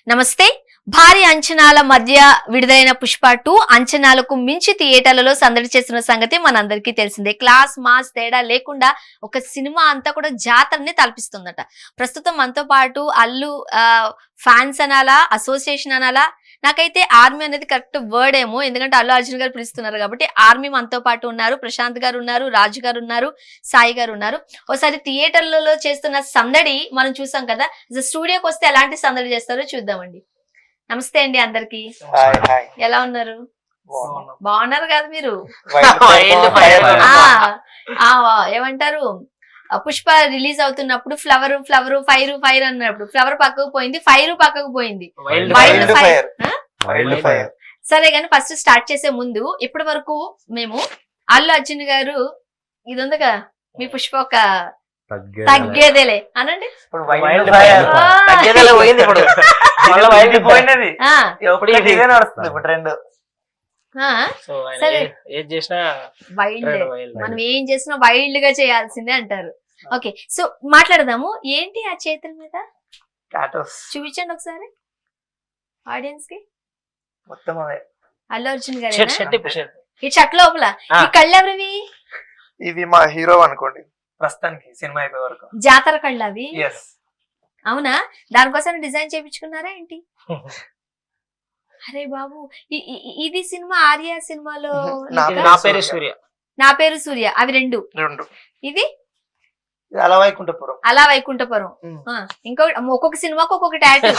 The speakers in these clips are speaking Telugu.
నమస్తే. భారీ అంచనాల మధ్య విడుదలైన పుష్ప 2 అంచనాలకు మించి థియేటర్లలో సందడి చేస్తున్న సంగతి మనందరికీ తెలిసిందే. క్లాస్ మాస్ తేడా లేకుండా ఒక సినిమా అంతా కూడా జాతరని తలపిస్తుందట. ప్రస్తుతం మనతో పాటు అల్లు ఫ్యాన్స్ అనాలా, అసోసియేషన్ అనాలా, నాకైతే ఆర్మీ అనేది కరెక్ట్ వర్డ్ ఏమో, ఎందుకంటే అల్లు అర్జున్ గారు పిలుస్తున్నారు కాబట్టి ఆర్మీ మనతో పాటు ఉన్నారు. ప్రశాంత్ గారు ఉన్నారు, రాజు గారు ఉన్నారు, సాయి గారు ఉన్నారు. ఒకసారి థియేటర్లలో చేస్తున్న సందడి మనం చూసాం కదా, స్టూడియోకి వస్తే ఎలాంటి సందడి చేస్తారో చూద్దామండి. నమస్తే అండి అందరికి. ఎలా ఉన్నారు? బాగున్నారు కదా మీరు? ఏమంటారు, పుష్ప రిలీజ్ అవుతున్నప్పుడు ఫ్లవర్ ఫ్లవర్ ఫైర్ ఫైర్ అన్నప్పుడు ఫ్లవర్ పక్కకు పోయింది, ఫైర్ పక్కకు పోయింది, వైల్డ్ ఫైర్. సరే గాని ఫస్ట్ స్టార్ట్ చేసే ముందు ఇప్పటి వరకు మేము అల్లు అర్జున్ గారు ఇది ఉంది కదా, మీ పుష్ప ఒక తగ్గేదేలే అనండి. మనం ఏం చేసినా వైల్డ్ గా చేయాల్సిందే అంటారు. ఓకే, సో మాట్లాడదాము. ఏంటి ఆ చేతుల మీద చూపించండి ఒకసారి ఆడియన్స్ కి. మొత్తం అల్లు అర్జున్ గారు ఈ షర్ట్ లోపల ఈ కళ్ళు ఎవరివి? ఇది మా హీరో అనుకోండి ప్రస్తుతానికి, సినిమా అయిపోయే వరకు. జాతర కళ్ళు అవి? అవునా? దానికోసం డిజైన్ చేయించుకున్నారా ఏంటి? అరే బాబు, ఇది సినిమా ఆర్య సినిమాలో నా పేరు సూర్య అవి రెండు. ఇది అలా వైకుంఠపురం. ఇంకో ఒక్కొక్క సినిమాకి ఒక్కొక్క టాటూ.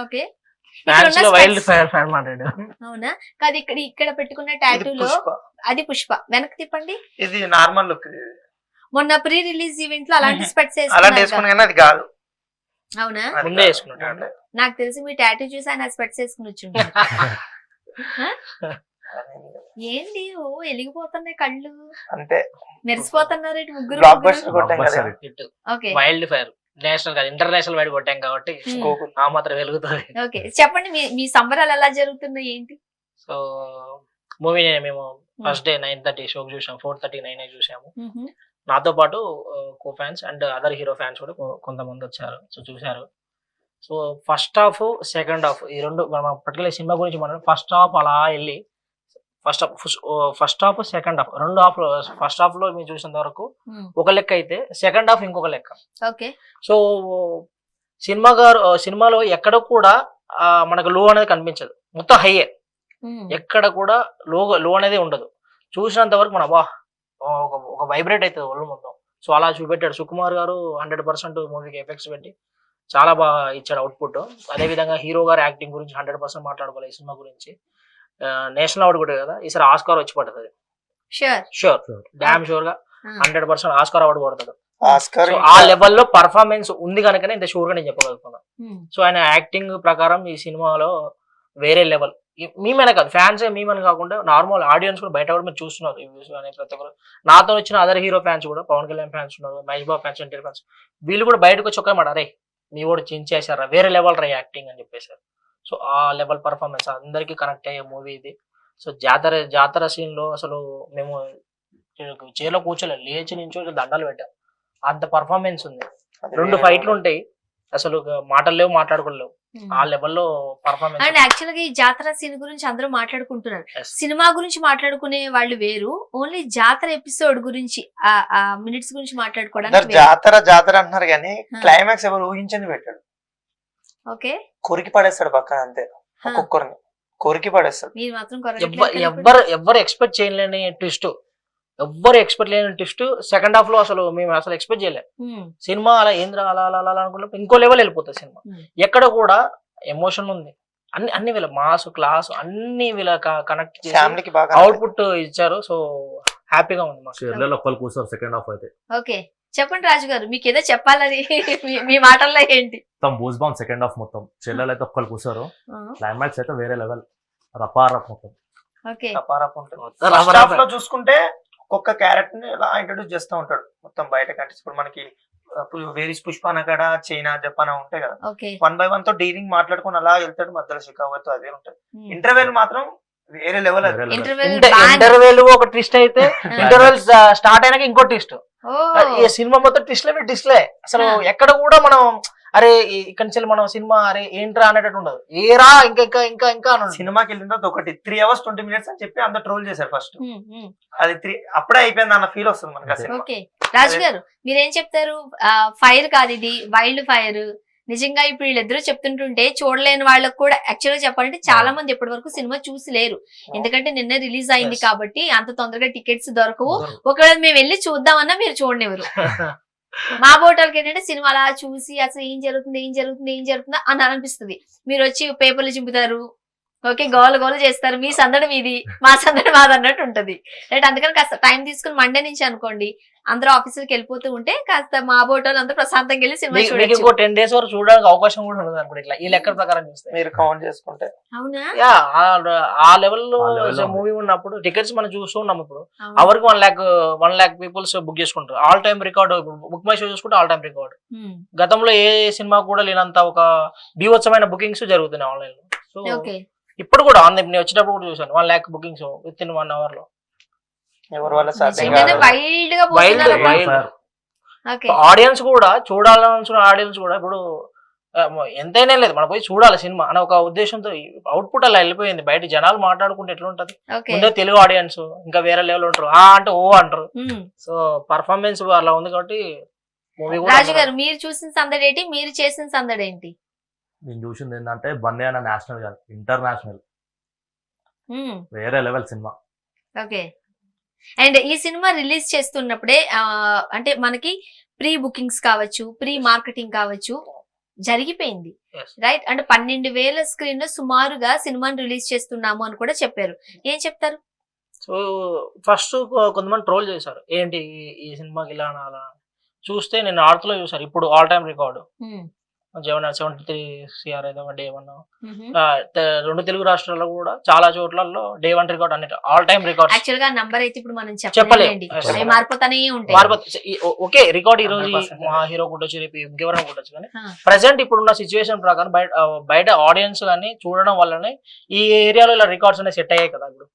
ఓకే, అవునా? కాదు, ఇక్కడ పెట్టుకున్న టాటూలో అది పుష్ప. వెనక్కి తిప్పండి. ఇది నార్మల్ లుక్. మొన్న ప్రీ రిలీజ్ ఈవెంట్ లో అలాంటి స్పెట్స్ అది కాదు. అవునా? నాకు తెలిసి మీ టాటూ చూసి ఆయన స్పెట్స్ వేసుకుని వచ్చి ఏంటి ఓ వెలిగిపోతున్నాయి కళ్ళు, అంతే మెరిసిపోతున్నారు ముగ్గురు. ఓకే, వైల్డ్ ఫైర్ నేషనల్ కాదు ఇంటర్నేషనల్ వైడ్ కొట్టాం కాబట్టి ఆ మాత్రం వెలుగుతుంది. ఓకే, చెప్పండి మీ సంబరాలు ఎలా జరుగుతున్నాయి ఏంటి? సో మూవీ మేము ఫస్ట్ డే 9:30 షోకి చూసాం, 4:30 9 చూసాము. నాతో పాటు co fans and other hero fans కూడా కొంతమంది వచ్చారు, సో చూసారు. So first half second half ఈ రెండు మనం పర్టికులర్ సినిమా గురించి మనం ఫస్ట్ హాఫ్ అలా వెళ్ళి ఫస్ట్ హాఫ్ సెకండ్ హాఫ్ రెండు హాఫ్. ఫస్ట్ హాఫ్ లో మీరు చూసినంత వరకు ఒక లెక్క అయితే సెకండ్ హాఫ్ ఇంకొక లెక్క. ఓకే, సో సినిమాలో ఎక్కడ కూడా మనకు లో అనేది కనిపించదు, మొత్తం హైయే, ఎక్కడ కూడా లో అనేది ఉండదు. చూసినంత వరకు మన ఒక వైబ్రేట్ అవుతుంది ఒళ్ళు మొత్తం. సో అలా చూపెట్టాడు సుకుమార్ గారు. 100% మూవీకి ఎఫెక్ట్స్ పెట్టి చాలా బాగా ఇచ్చాడు అవుట్పుట్. అదేవిధంగా హీరో గారు యాక్టింగ్ గురించి 100% మాట్లాడుకోవాలి. ఈ సినిమా గురించి నేషనల్ అవార్డు కూడా కదా, ఈసారి ఆస్కార్ వచ్చి పడుతుంది. షూర్ డామ్ షూర్ గా 100% ఆస్కార్ అవార్డు పడుతుంది. ఆ లెవెల్లో పర్ఫార్మెన్స్ ఉంది కనుకనే ఇంత షూర్ గా నేను చెప్పగలుగుతున్నా. సో ఆయన యాక్టింగ్ ప్రకారం ఈ సినిమాలో వేరే లెవెల్. మేమనే కాదు, ఫ్యాన్స్ మేమని కాకుండా నార్మల్ ఆడియన్స్ కూడా బయట కూడా మీరు చూస్తున్నారు రివ్యూస్ కానీ ప్రతి ఒక్కరు. నాతో వచ్చిన అదర్ హీరో ఫ్యాన్స్ కూడా, పవన్ కళ్యాణ్ ఫ్యాన్స్ ఉన్నారు, మహేష్ బాబు ఫ్యాన్స్, ఎన్టీఆర్ ఫ్యాన్స్, వీళ్ళు కూడా బయటకు వచ్చి ఒకే మాట, అరే మీ కూడా చించేశారా, వేరే లెవెల్ రా యాక్టింగ్ అని చెప్పేశారు. సో ఆ లెవెల్ పర్ఫార్మెన్స్ అందరికీ కనెక్ట్ అయ్యే మూవీ ఇది. సో జాతర సీన్ లో అసలు మేము చైర్లో కూర్చోలేదు, లేచి నుంచి దండాలు పెట్టాం, అంత పర్ఫార్మెన్స్ ఉంది. 2 ఫైట్లు ఉంటాయి, అసలు మాటలు లేవు, మాట్లాడుకోలేవు, ఆ లెవెల్లో పర్ఫార్మెన్స్. అండ్ యాక్చువల్ గా ఈ జాతర సీన్ గురించి అందరూ మాట్లాడుకుంటున్నారు. సినిమా గురించి మాట్లాడుకునే వాళ్ళు వేరు, ఓన్లీ జాతర ఎపిసోడ్ గురించి ఆ మినిట్స్ గురించి మాట్లాడుకోవడానికి జాతర అంటున్నారు కానీ క్లైమాక్స్ ఎవరు ఊహించని పెట్టాడు. ఓకే, కొరికి పడేస్తాడు పక్కన, అంతే, ఒక్కొక్కరిని కొరికి పడేస్తాడు. మీరు మాత్రం ఎవ్వరు ఎక్స్పెక్ట్ చేయలేని ట్విస్ట్, ఎవ్వరు ఎక్స్పెక్ట్ లేని ట్విస్ట్ సెకండ్ హాఫ్ లో అసలు మేము అసలు ఎక్స్పెక్ట్ చేయలేదు. సినిమా అలా ఏంద్ర అలా అనుకున్నప్పుడు ఇంకో లెవెల్ వెళ్ళిపోతుంది సినిమా. ఎక్కడ కూడా ఎమోషన్ ఉంది, అన్ని వీళ్ళ మాస్ క్లాస్ అన్ని వీళ్ళ కనెక్ట్ చేసి అవుట్పుట్ ఇచ్చారు. సో హ్యాపీగా ఉంది మాకు సెకండ్ హాఫ్ అయితే. ఓకే, చెప్పండి రాజు గారు, మీకు ఏదో చెప్పాలని మీ మాటల్లో ఏంటి? సెకండ్ హాఫ్ మొత్తం చెల్లెలు అయితే ఒక్కరు కూర్చోరు, క్లైమాక్స్ అయితే వేరే లెవెల్, రపారప్ మొత్తం. ఓకే, రపారప్ లో చూసుకుంటే ఒక్కొక్క క్యారెక్టర్ ని ఇలా ఇంట్రొడ్యూస్ చేస్తూ ఉంటాడు మొత్తం బయట కంటే. ఇప్పుడు మనకి వేరీస్ పుష్పాన కాడ చైనా జపాన్ ఉంటాయి కదా, 1 by 1 తో డీలింగ్ మాట్లాడుకుని అలా వెళ్తాడు, మధ్యలో షికాగోతో అదే ఉంటది. ఇంటర్వెల్ మాత్రం వేరే లెవెల్. ఇంటర్వెల్ ఒక ట్విస్ట్ అయితే ఇంటర్వెల్ స్టార్ట్ అయినాక ఇంకో ట్విస్ట్. ఈ సినిమా మొత్తం ట్విస్ట్లే అసలు ఎక్కడ కూడా మనం అరే ఇక్కడి నుంచి మనం సినిమా అరే ఏంట్రా అనేటట్టు ఉండదు, ఏరా ఇంకా ఇంకా ఇంకా ఇంకా అని సినిమాకి వెళ్ళిన తర్వాత ఒకటి 3 hours 20 minutes అని చెప్పి అంత ట్రోల్ చేశారు ఫస్ట్. అది అప్పుడే అయిపోయింది అన్న ఫీల్ వస్తుంది మనకి ఆ సినిమా. ఓకే రాజు గారు మీరేం చెప్తారు? ఫైర్ కాదు ఇది, వైల్డ్ ఫైర్. నిజంగా ఇప్పుడు వీళ్ళిద్దరూ చెప్తుంటుంటే చూడలేని వాళ్ళకి కూడా యాక్చువల్ గా చెప్పాలంటే చాలా మంది ఇప్పటి వరకు సినిమా చూసి లేరు, ఎందుకంటే నిన్న రిలీజ్ అయింది కాబట్టి అంత తొందరగా టికెట్స్ దొరకవు. ఒకవేళ మేము వెళ్ళి చూద్దామన్నా మీరు చూడనివ్వరు. మా బోటోళ్ళకి ఏంటంటే సినిమా అలా చూసి అసలు ఏం జరుగుతుందా అని అనిపిస్తుంది. మీరు వచ్చి పేపర్లు చింపుతారు, ఓకే గోల చేస్తారు, మీ సందడి మీది మా సందడి మాది అన్నట్టు ఉంటది రైట్. అందుకని కాస్త టైం తీసుకుని మండే నుంచి అనుకోండి అందరూ ఆఫీసులకు వెళ్ళిపోతూ ఉంటే కాస్త మా బోటోలు అందరూ ప్రశాంతంగా వెళ్ళి సినిమా చూడొచ్చు. 10 days వరకు చూడడానికి అవకాశం కూడా ఉండదు అనుకోండి ఇట్లా ఈ లెక్కల ప్రకారం చూస్తే మీరు కౌంట్ చేసుకుంటే. అవునా? ఆ లెవెల్లో మూవీ ఉన్నప్పుడు టికెట్స్ మనం చూస్తూ ఉన్నాం. ఇప్పుడు అవరికి 1 lakh పీపుల్స్ బుక్ చేసుకుంటారు. All time record book my show చూసుకుంటే ఆల్ టైమ్ రికార్డ్. గతంలో ఏ సినిమా కూడా లేనంత ఒక బీభత్సమైన బుకింగ్స్ జరుగుతున్నాయి ఆన్లైన్ లో. సో ఇప్పుడు కూడా నేను వచ్చినప్పుడు కూడా చూసాను 1 lakh bookings with in 1 hour లో. ఎవరి వల్ల ఆడియన్స్ కూడా చూడాలనుకున్న ఆడియన్స్ కూడా ఇప్పుడు ఎంతైనా లేదు మనం పోయి చూడాలి సినిమా అనే ఒక ఉద్దేశంతో అవుట్పుట్ అలా వెళ్ళిపోయింది. బయట జనాలు మాట్లాడుకుంటే ఎట్లా ఉంటది, ముందే తెలుగు ఆడియన్స్ ఇంకా వేరే లెవెల్ ఉంటారు, అంటే ఓ అంటారు. సో పర్ఫార్మెన్స్ అలా ఉంది కాబట్టి మూవీ. రాజు గారు మీరు చూసిన సందడి ఏంటి, మీరు చేసిన సందడి ఏంటి? నేను చూసింది ఏంటంటే బన్నీ అన్న నేషనల్ కాదు ఇంటర్నేషనల్, వేరే లెవెల్ సినిమా. ఓకే అండ్ ఈ సినిమా రిలీజ్ చేస్తున్నప్పుడే అంటే మనకి ప్రీ బుకింగ్స్ కావచ్చు, ప్రీ మార్కెటింగ్ కావచ్చు జరిగిపోయింది రైట్. అంటే 12,000 స్క్రీన్ లో సుమారుగా సినిమాని రిలీజ్ చేస్తున్నాము అని కూడా చెప్పారు. ఏం చెప్తారు? సో ఫస్ట్ కొంతమంది ట్రోల్ చేశారు, ఏంటి ఈ సినిమాకి ఇలా అలా. చూస్తే నేను నార్త్ లో చూసారు ఇప్పుడు ఆల్ టైమ్ రికార్డు 73 CR ఏదో డే 1. 2 తెలుగు రాష్ట్రాల్లో కూడా చాలా చోట్లలో డే 1 రికార్డ్ అన్నిటి ఆల్ టైమ్ రికార్డ్. యాక్చువల్ గా నంబర్ అయితే ఇప్పుడు మనం చెప్పలేండి, మారిపోతానే ఉంటాయి. ఓకే రికార్డ్ ఈ రోజు మా హీరో కొట్టొచ్చు, రేపు ఇంకెవరైనా కొట్టొచ్చు. కానీ ప్రెసెంట్ ఇప్పుడున్న సిచ్యువేషన్ ప్రకారం బయట ఆడియన్స్ కానీ చూడడం వల్లనే ఈ ఏరియాలో ఇలా రికార్డ్స్ అనేవి సెట్ అయ్యాయి కదా ఇప్పుడు.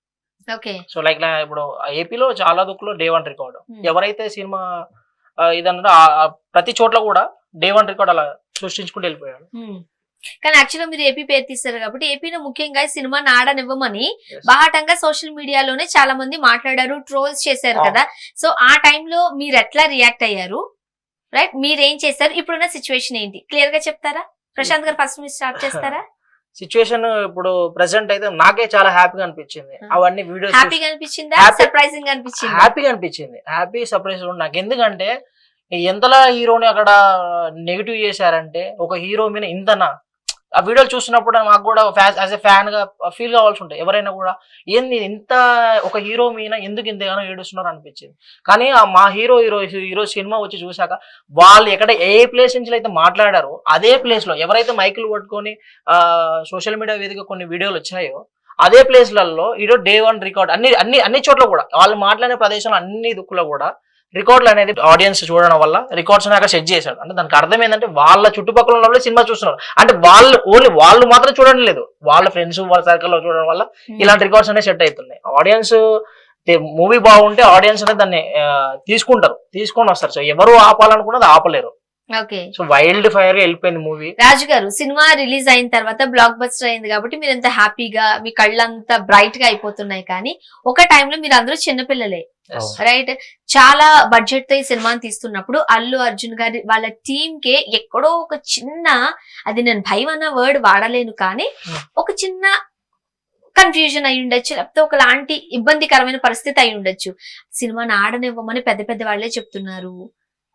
సో లైక్ ఇప్పుడు ఏపీలో చాలా దుక్కులో డే 1 రికార్డ్. ఎవరైతే సినిమా ఇదన్నా ప్రతి చోట్ల కూడా డే 1 రికార్డ్ అలా సృష్టించుకుంటూ వెళ్ళిపోయాడు. కానీ యాక్చువల్గా మీరు ఏపీ పేరు తీస్తారు కాబట్టి ఏపీలో ముఖ్యంగా సినిమాని ఆడనివ్వమని బాహాటంగా సోషల్ మీడియాలోనే చాలా మంది మాట్లాడారు, ట్రోల్స్ చేశారు కదా. సో ఆ టైంలో మీరు ఎట్లా రియాక్ట్ అయ్యారు రైట్, మీరేం చేశారు, ఇప్పుడున్న సిచ్యువేషన్ ఏంటి క్లియర్ గా చెప్తారా? ప్రశాంత్ గారు ఫస్ట్ మీరు స్టార్ట్ చేస్తారా? సిచ్యువేషన్ ఇప్పుడు ప్రెసెంట్ అయితే నాకే చాలా హ్యాపీగా అనిపించింది. అవన్నీ వీడియోస్ హ్యాపీగా అనిపించిందా, సర్ప్రైజింగ్ అనిపించింది? హ్యాపీగా అనిపించింది, హ్యాపీ సర్ప్రైజ్ నాకు. ఎందుకంటే ఎంతలా హీరోని అక్కడ నెగిటివ్ చేశారంటే ఒక హీరో మీద ఇంతనా ఆ వీడియోలు చూస్తున్నప్పుడు మాకు కూడా యాజ్ ఎ ఫ్యాన్ గా ఫీల్ కావాల్సి ఉంటాయి. ఎవరైనా కూడా ఏంది ఇంత ఒక హీరో మీద ఎందుకు ఇంతగానో ఏడుస్తున్నారు అనిపించింది. కానీ మా హీరో సినిమా వచ్చి చూసాక వాళ్ళు ఎక్కడ ఏ ప్లేస్ నుంచి అయితే మాట్లాడారో అదే ప్లేస్ లో ఎవరైతే మైకులు పట్టుకొని సోషల్ మీడియా వేదిక కొన్ని వీడియోలు వచ్చాయో అదే ప్లేస్లలో ఈరోజు డే 1 రికార్డ్ అన్ని చోట్ల కూడా వాళ్ళు మాట్లాడే ప్రదేశంలో అన్ని దుక్కులో కూడా రికార్డులు అనేది ఆడియన్స్ చూడడం వల్ల రికార్డ్స్ అక్కడ సెట్ చేశాడు. అంటే దానికి అర్థం ఏంటంటే వాళ్ళ చుట్టుపక్కల ఉన్న సినిమా చూస్తున్నారు అంటే వాళ్ళు మాత్రం చూడడం లేదు, వాళ్ళ ఫ్రెండ్స్ వాళ్ళ సర్కిల్లో చూడడం వల్ల ఇలాంటి రికార్డ్స్ అనేవి సెట్ అవుతున్నాయి. ఆడియన్స్ మూవీ బాగుంటే ఆడియన్స్ అనేది దాన్ని తీసుకొని వస్తారు. సో ఎవరు ఆపాలనుకున్నది ఆపలేరు. సో వైల్డ్ ఫైర్ వెళ్ళిపోయింది మూవీ. రాజు గారు సినిమా రిలీజ్ అయిన తర్వాత బ్లాక్ బస్టర్ అయింది కాబట్టి మీరు ఎంత హ్యాపీగా మీ కళ్ళంతా బ్రైట్ గా అయిపోతున్నాయి. కానీ ఒక టైంలో మీరు అందరూ చిన్నపిల్లలే రైట్, చాలా బడ్జెట్ తో ఈ సినిమాని తీస్తున్నప్పుడు అల్లు అర్జున్ గారి వాళ్ళ టీమ్ కే ఎక్కడో ఒక చిన్న, అది నేను భయం అన్న వర్డ్ వాడలేను కానీ ఒక చిన్న కన్ఫ్యూజన్ అయి ఉండొచ్చు, లేకపోతే ఒకలాంటి ఇబ్బందికరమైన పరిస్థితి అయి ఉండొచ్చు. సినిమాని ఆడనివ్వమని పెద్ద వాళ్ళే చెప్తున్నారు,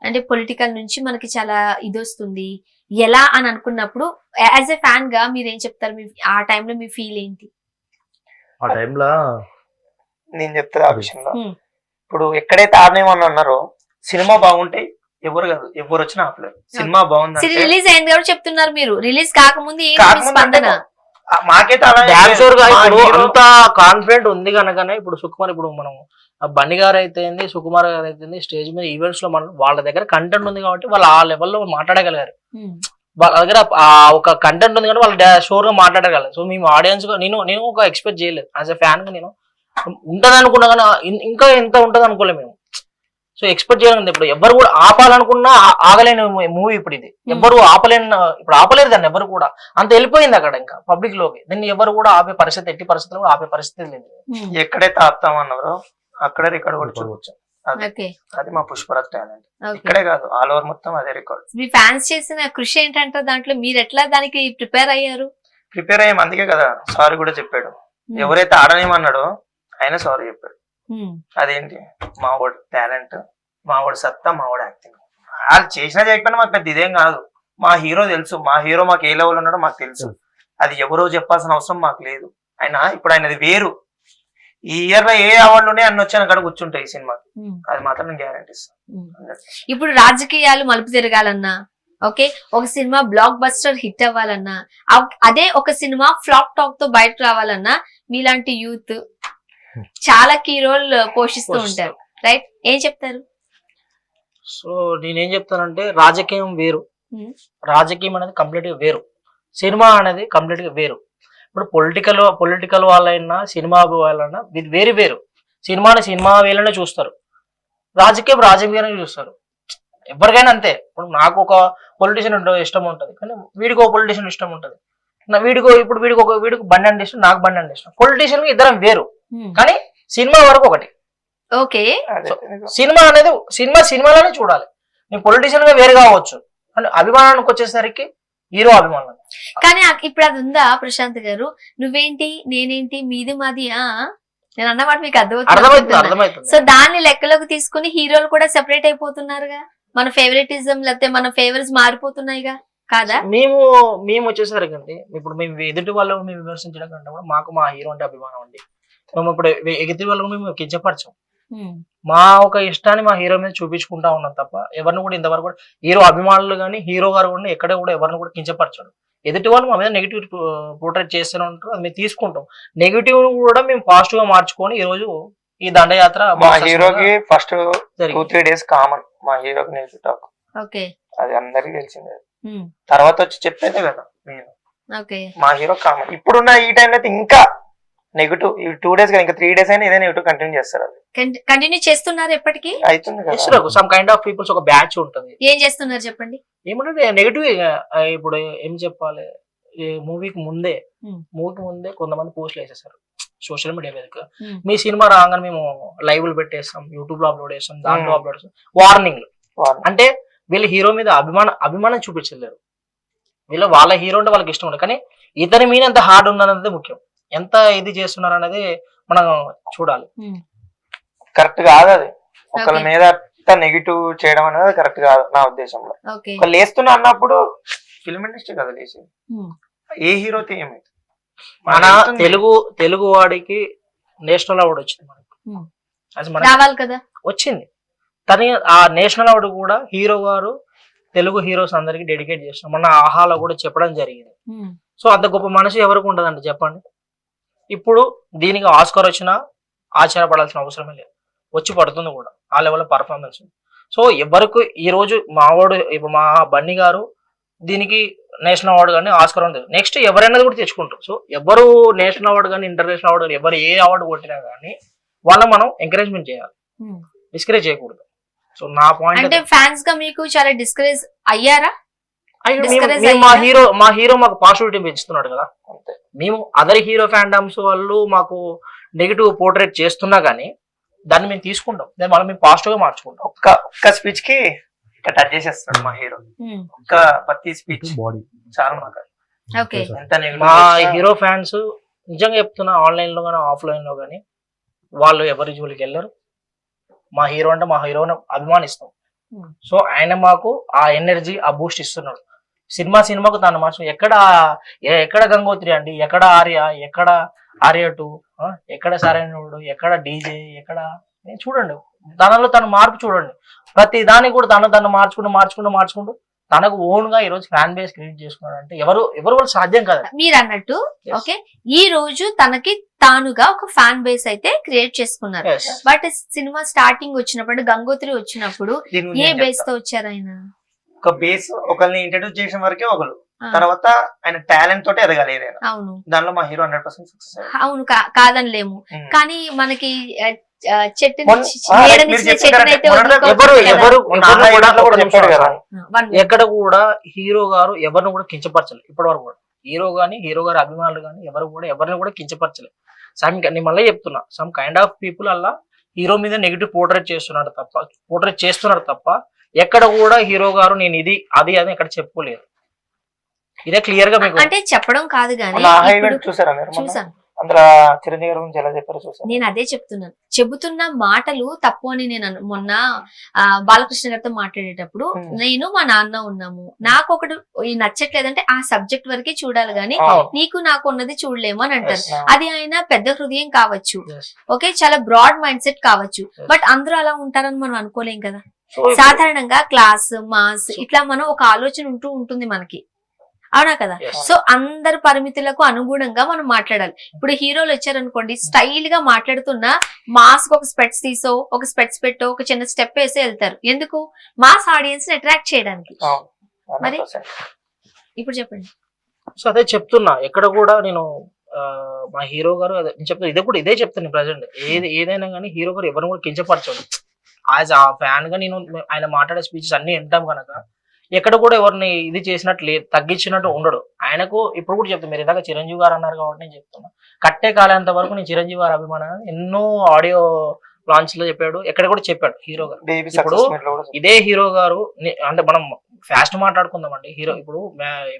అంటే పొలిటికల్ నుంచి మనకి చాలా ఇది వస్తుంది ఎలా అని అనుకున్నప్పుడు యాజ్ ఎ ఫ్యాన్ గా మీరేం చెప్తారు? ఆ టైంలో మీ ఫీల్ ఏంటి? ఆ టైంలో నేను చెప్తా ఆ విషయంలో. ఇప్పుడు ఎక్కడైతే ఆడనేమని అన్నారో సినిమా బాగుంటే ఎవరు వచ్చినా ఆపలేరు. సినిమా బాగుంది రిలీజ్ అయింది కాబట్టి చెప్తున్నారు మీరు, రిలీజ్ కాకముందు స్పందన మాకైతే అంత కాన్ఫిడెంట్ ఉంది కనుకనే ఇప్పుడు సుకుమార్, ఇప్పుడు మనం బన్నీ గారు అయితే సుకుమార్ గారు అయితే స్టేజ్ మీద ఈవెంట్స్ లో మనం వాళ్ళ దగ్గర కంటెంట్ ఉంది కాబట్టి వాళ్ళు ఆ లెవెల్లో మాట్లాడగలిగారు. వాళ్ళ దగ్గర ఒక కంటెంట్ ఉంది కానీ వాళ్ళు షోర్ గా మాట్లాడగలరు. సో మేము ఆడియన్స్ గా నేను ఒక ఎక్స్పెక్ట్ చేయలేదు యాజ్ ఎ ఫ్యాన్ గా. నేను ఉంటది అనుకున్నా కానీ ఇంకా ఎంత ఉంటది అనుకోలేదు మేము. సో ఎక్స్పెక్ట్ చేయాలి. ఇప్పుడు ఎవరు కూడా ఆపాలనుకున్నా ఆగలేని మూవీ ఇప్పుడు ఇది. ఎవరు ఇప్పుడు ఆపలేరు దాన్ని ఎవరు కూడా. అంత వెళ్ళిపోయింది అక్కడ ఇంకా పబ్లిక్ లోకి. దీన్ని ఎవరు కూడా ఆపే పరిస్థితి, ఎట్టి పరిస్థితుల్లో కూడా ఆపే పరిస్థితి లేదు. ఎక్కడైతే ఆపుతామన్నారో అక్కడే రికార్డ్ కూడా చూడవచ్చు. అది మా పుష్పరాజ్ టాలెంట్. ఇక్కడే కాదు, ఆల్ ఓవర్ మొత్తం అదే రికార్డ్. మీ ఫ్యాన్స్ చేసిన కృషి ఏంటంటే దాంట్లో మీరు ఎట్లా దానికి ప్రిపేర్ అయ్యారు? ప్రిపేర్ అయ్యాం, అందుకే కదా సారీ కూడా చెప్పాడు. ఎవరైతే ఆడనేమన్నాడో ఆయన సారీ చెప్పాడు. అదేంటి, మా వాడు టాలెంట్, మా వాడు సత్తా, మా వాడు యాక్టింగ్. వాళ్ళు చేసినా చేయకపోయినా మాకు పెద్ద ఇదేం కాదు. మా హీరో తెలుసు, మా హీరో మాకు ఏ లెవెల్ ఉన్నాడో మాకు తెలుసు. అది ఎవరో చెప్పాల్సిన అవసరం మాకు లేదు. ఇప్పుడు ఆయనది వేరు. ఈ ఇయర్ లో ఏ అవార్డులు ఉన్నాయి అన్ని వచ్చాను అక్కడ కూర్చుంటాయి ఈ సినిమాకి. అది మాత్రం నేను గ్యారంటీ ఇస్తాను. ఇప్పుడు రాజకీయాలు మలుపు తిరగాలన్నా, ఓకే, ఒక సినిమా బ్లాక్ బస్టర్ హిట్ అవ్వాలన్నా, అదే ఒక సినిమా ఫ్లాప్ టాక్ తో బయటకు రావాలన్నా మీలాంటి యూత్ చాలా కీ రోల్ పోషిస్తూ ఉంటారు, రైట్? ఏం చెప్తారు? సో నేనేం చెప్తానంటే రాజకీయం వేరు, రాజకీయం అనేది కంప్లీట్ గా వేరు, సినిమా అనేది కంప్లీట్ గా వేరు. ఇప్పుడు పొలిటికల్ వాళ్ళైనా సినిమా వాళ్ళైనా ఇది వేరు వేరు. సినిమాని సినిమా వేలనే చూస్తారు, రాజకీయాన్ని చూస్తారు. ఎవరికైనా అంతే. ఇప్పుడు నాకు ఒక పొలిటీషియన్ ఇష్టం ఉంటుంది, కానీ వీడికి ఒక పొలిటీషియన్ ఇష్టం ఉంటుంది. వీడికి బండి అంటే ఇష్టం, నాకు బండి అంటే ఇష్టం. పొలిటీషియన్ ఇద్దరం వేరు, కానీ సినిమా వరకు ఒకటి. ఓకే, సినిమా అనేది సినిమాలోనే చూడాలి. నేను పొలిటీషియన్ గా వేరు కావచ్చు, అంటే అభిమానానికి వచ్చేసరికి హీరో అభిమానం. కానీ ఇప్పుడు అది ఉందా ప్రశాంత్ గారు? నువ్వేంటి నేనేంటి మీది మాది, నేను అన్నమాట మీకు అర్థమవుతుంది. సో దాన్ని లెక్కలోకి తీసుకుని హీరోలు కూడా సెపరేట్ అయిపోతున్నారుగా. మన ఫేవరెటిజం లేకపోతే మన ఫేవరెట్స్ మారిపోతున్నాయిగా, కాదా? మేము వచ్చేసరికి అండి, ఇప్పుడు మేము ఎదుటి వాళ్ళు మేము విమర్శించడం కంటే కూడా మాకు మా హీరో అంటే అభిమానం అండి. మేము ఇప్పుడు ఎదుటి వాళ్ళకు మేము కించపరచాం. మా ఒక ఇష్టాన్ని మా హీరో మీద చూపించుకుంటా ఉన్నాం తప్ప ఎవరిని కూడా ఇంతవరకు కూడా హీరో అభిమానులు కానీ హీరో గారు కూడా ఎక్కడ కూడా ఎవరిని కూడా కించపరచాడు. ఎదుటి వాళ్ళు మా మీద నెగిటివ్ పోర్ట్రేట్ చేస్తూనే ఉంటారు, అది మేము తీసుకుంటాం. నెగిటివ్ కూడా మేము పాజిటివ్ గా మార్చుకొని ఈ రోజు ఈ దండయాత్ర మా హీరోకి ఫస్ట్ 2-3 days కామన్. మా హీరోకి నెగిటివ్ టాక్, అది అందరికి తెలిసిందే. తర్వాత వచ్చి చెప్పేదే కదా మీరు, మా హీరో కామన్. ఇప్పుడున్న ఈ టైంలో అయితే ఇంకా నెగిటివ్. 2 days ఇంకా 3 days అయినా ఇదే నెగిటివ్ కంటిన్యూ చేస్తారు. అది కంటిన్యూ చేస్తున్నారు ఎప్పటికీ అవుతుంది కదా. సమ్ కైండ్ ఆఫ్ పీపుల్స్ ఒక బ్యాచ్ ఉంటుంది. ఏం చేస్తున్నారు చెప్పండి? ఏమంటే నెగిటివ్. ఇప్పుడు ఏం చెప్పాలి, మూవీకి ముందే కొంతమంది పోస్టులు వేసేస్తారు సోషల్ మీడియా మీద. మీ సినిమా రాగానే మేము లైవ్లు పెట్టేస్తాం, యూట్యూబ్ లో అప్లోడ్ చేస్తాం, దాంట్లో అప్లోడ్ చేస్తాం. వార్నింగ్లు అంటే వీళ్ళు హీరో మీద అభిమానం చూపించలేరు. వాళ్ళ హీరో అంటే వాళ్ళకి ఇష్టం ఉండదు, కానీ ఇతని మీద ఎంత హార్డ్ ఉన్నది ముఖ్యం. ఎంత ఇది చేస్తున్నారు అనేది మనం చూడాలి. కరెక్ట్ కాదు అది. ఒకళ్ళ మీద నెగిటివ్ చేయడం అనేది కరెక్ట్ కాదు నా ఉద్దేశంలో. ఒకళ్ళు లేస్తున్నా అన్నప్పుడు ఫిల్మ్ ఇండస్ట్రీ కదా లేచి, ఏ హీరోతో ఏమైంది. మన తెలుగు వాడికి నేషనల్ అవార్డు వచ్చింది వచ్చింది. తను ఆ నేషనల్ అవార్డు కూడా హీరో గారు తెలుగు హీరోస్ అందరికి డెడికేట్ చేస్తున్నాం. మొన్న ఆహాలో కూడా చెప్పడం జరిగింది. సో అంత గొప్ప మనసు ఎవరికి ఉండదండి చెప్పండి. ఇప్పుడు దీనికి ఆస్కార్ వచ్చినా ఆశ్చర్యపడాల్సిన అవసరమే లేదు, వచ్చి పడుతుంది కూడా ఆ లెవెల్ పర్ఫార్మెన్స్. సో ఎవరికి ఈ రోజు మావాడు ఇప్పుడు మా బన్నీ గారు దీనికి నేషనల్ అవార్డు కానీ ఆస్కార్ ఉంది, నెక్స్ట్ ఎవరైనా కూడా తెచ్చుకుంటారు. సో ఎవరు నేషనల్ అవార్డు కానీ ఇంటర్నేషనల్ అవార్డు కానీ ఎవరు ఏ అవార్డు కొట్టినా కానీ వాళ్ళని మనం ఎంకరేజ్మెంట్ చేయాలి, డిస్కరేజ్ చేయకూడదు. సో నా పాయింట్ అంటే ఫ్యాన్స్ గా మీకు చాలా డిస్కరేజ్ అయ్యారా? మా హీరో మాకు పాజిటివిటీ పెంచుతున్నాడు కదా. మేము అదర్ హీరో ఫ్యాండమ్స్ వాళ్ళు మాకు నెగిటివ్ పోర్ట్రేట్ చేస్తున్నా గానీ దాన్ని మేము తీసుకుంటాం, దాన్ని మనం మేము పాజిటివ్ గా మార్చుకుంటాం. ఒక్క స్పీచ్ కి టచ్ చేసేస్తాడు మా హీరో. ఒక్క ప్రతి స్పీచ్ చాలా మా హీరో ఫ్యాన్స్ నిజంగా చెప్తున్నా, ఆన్లైన్ లో గానీ ఆఫ్లైన్ లో గానీ వాళ్ళు ఎవరి జోలికి వెళ్ళరు. మా హీరో అంటే మా హీరోని అభిమానిస్తాం. సో ఆయన మాకు ఆ ఎనర్జీ ఆ బూస్ట్ ఇస్తున్నాడు. సినిమాకు తను మార్చు. ఎక్కడ గంగోత్రి అండి, ఎక్కడ ఆర్య 2, ఎక్కడ సరైనడు, ఎక్కడ డీజే, ఎక్కడ చూడండి తనలో తను మార్పు చూడండి. ప్రతి దానికి కూడా తను మార్చుకుంటూ తనకు ఓన్ గా ఈ రోజు ఫ్యాన్ బేస్ క్రియేట్ చేసుకున్నాడు. అంటే ఎవరు వాళ్ళు సాధ్యం కదా. మీరు అన్నట్టు ఓకే, ఈ రోజు తనకి తానుగా ఒక ఫ్యాన్ బేస్ అయితే క్రియేట్ చేసుకున్నారు. బట్ సినిమా స్టార్టింగ్ వచ్చినప్పుడు గంగోత్రి వచ్చినప్పుడు ఏ బేస్ తో వచ్చారు ఆయన? ఒక బేస్ ఒకరిని ఇంట్రడ్యూస్ చేసిన వరకే ఒకరు, తర్వాత ఆయన టాలెంట్ తోటి ఎదగాలి ఏదైనా. అవును, దానిలో మా హీరో 100% సక్సెస్. అవును, కాదనిలేము. కానీ మనకి చెట్టుని మొన్న- నీడనిచ్చిన మీరు చెప్పారు చెట్టుని అయితే మొన్న ఎవరు వదులుకోవచ్చు కదా. ఎవరు మొన్న ఎవరిని ఆ కూడా event లో కూడా ఒక్క నిమిషం చెప్పాడు కదా. One way. ఎక్కడ కూడా హీరో గారు ఎవరిని కూడా కించపరచలేదు ఇప్పటి వరకు కూడా. హీరో గారి అభిమానులు కానీ ఎవరు కూడా ఎవరిని కూడా కించపరచలేదు. నేను మళ్ళీ చెప్తున్నా, సమ్ కైండ్ ఆఫ్ పీపుల్ అలా హీరో మీద నెగిటివ్ పోర్ట్రేట్ చేస్తున్నాడు తప్ప ఎక్కడ కూడా హీరో గారు నేను ఇది అది అని ఎక్కడ చెప్పుకోలేదు. ఇదే క్లియర్ గా మీకు అంటే చెప్పడం కాదు కానీ మొన్న ఆ ఇప్పుడు event చూసారా మీరు మొన్న? చూసాను. అందులో చిరంజీవి గారి గురించి ఎలా చెప్పారో చూసారు. నేను అదే చెప్తున్నాను, చెబుతున్న మాటలు తప్పు అని నేను మొన్న బాలకృష్ణ గారితో మాట్లాడేటప్పుడు నేను మా నాన్న ఉన్నాము, నాకు ఒకటి ఈ నచ్చట్లేదంటే ఆ సబ్జెక్ట్ వరకే చూడాలి గానీ నీకు నాకు ఉన్నది చూడలేము అని అంటారు. అది ఆయన పెద్ద హృదయం కావచ్చు, ఓకే, చాలా బ్రాడ్ మైండ్ సెట్ కావచ్చు, బట్ అందరూ అలా ఉంటారని మనం అనుకోలేం కదా. సాధారణంగా క్లాస్ మాస్ ఇట్లా మనం ఒక ఆలోచన ఉంటుంది మనకి, అవునా కదా. సో అందరి పరిమితులకు అనుగుణంగా మనం మాట్లాడాలి. ఇప్పుడు హీరోలు వచ్చారనుకోండి, స్టైల్ గా మాట్లాడుతున్నా మాస్క్ ఒక స్పెట్స్ తీసో ఒక స్పెట్స్ పెట్టో ఒక చిన్న స్టెప్ వేసో వెళ్తారు. ఎందుకు? మాస్ ఆడియన్స్ ని అట్రాక్ట్ చేయడానికి. మరి ఇప్పుడు చెప్పండి. సో అదే చెప్తున్నా, ఎక్కడ కూడా నేను మా హీరో గారు నేను చెప్తున్నా, ఇదే చెప్తాను ప్రజెంట్. ఏదైనా కానీ హీరో గారు ఎవరిని కూడా కించపరచడు. యాజ్ ఆ ఫ్యాన్ గా నేను ఆయన మాట్లాడే స్పీచెస్ అన్ని వింటాం కనుక ఎక్కడ కూడా ఎవరిని ఇది చేసినట్టు లేదు, తగ్గించినట్టు ఉండడు. ఆయనకు ఇప్పుడు కూడా చెప్తాను, మీరు ఇందాక చిరంజీవి గారు అన్నారు కాబట్టి నేను చెప్తున్నా, కట్టే కాలేంత వరకు నేను చిరంజీవి గారు అభిమానం ఎన్నో ఆడియో లాంచ్ లో చెప్పాడు, ఎక్కడ కూడా చెప్పాడు హీరో గారు. ఇప్పుడు ఇదే హీరో గారు అంటే మనం ఫాస్ట్ మాట్లాడుకుందామండి.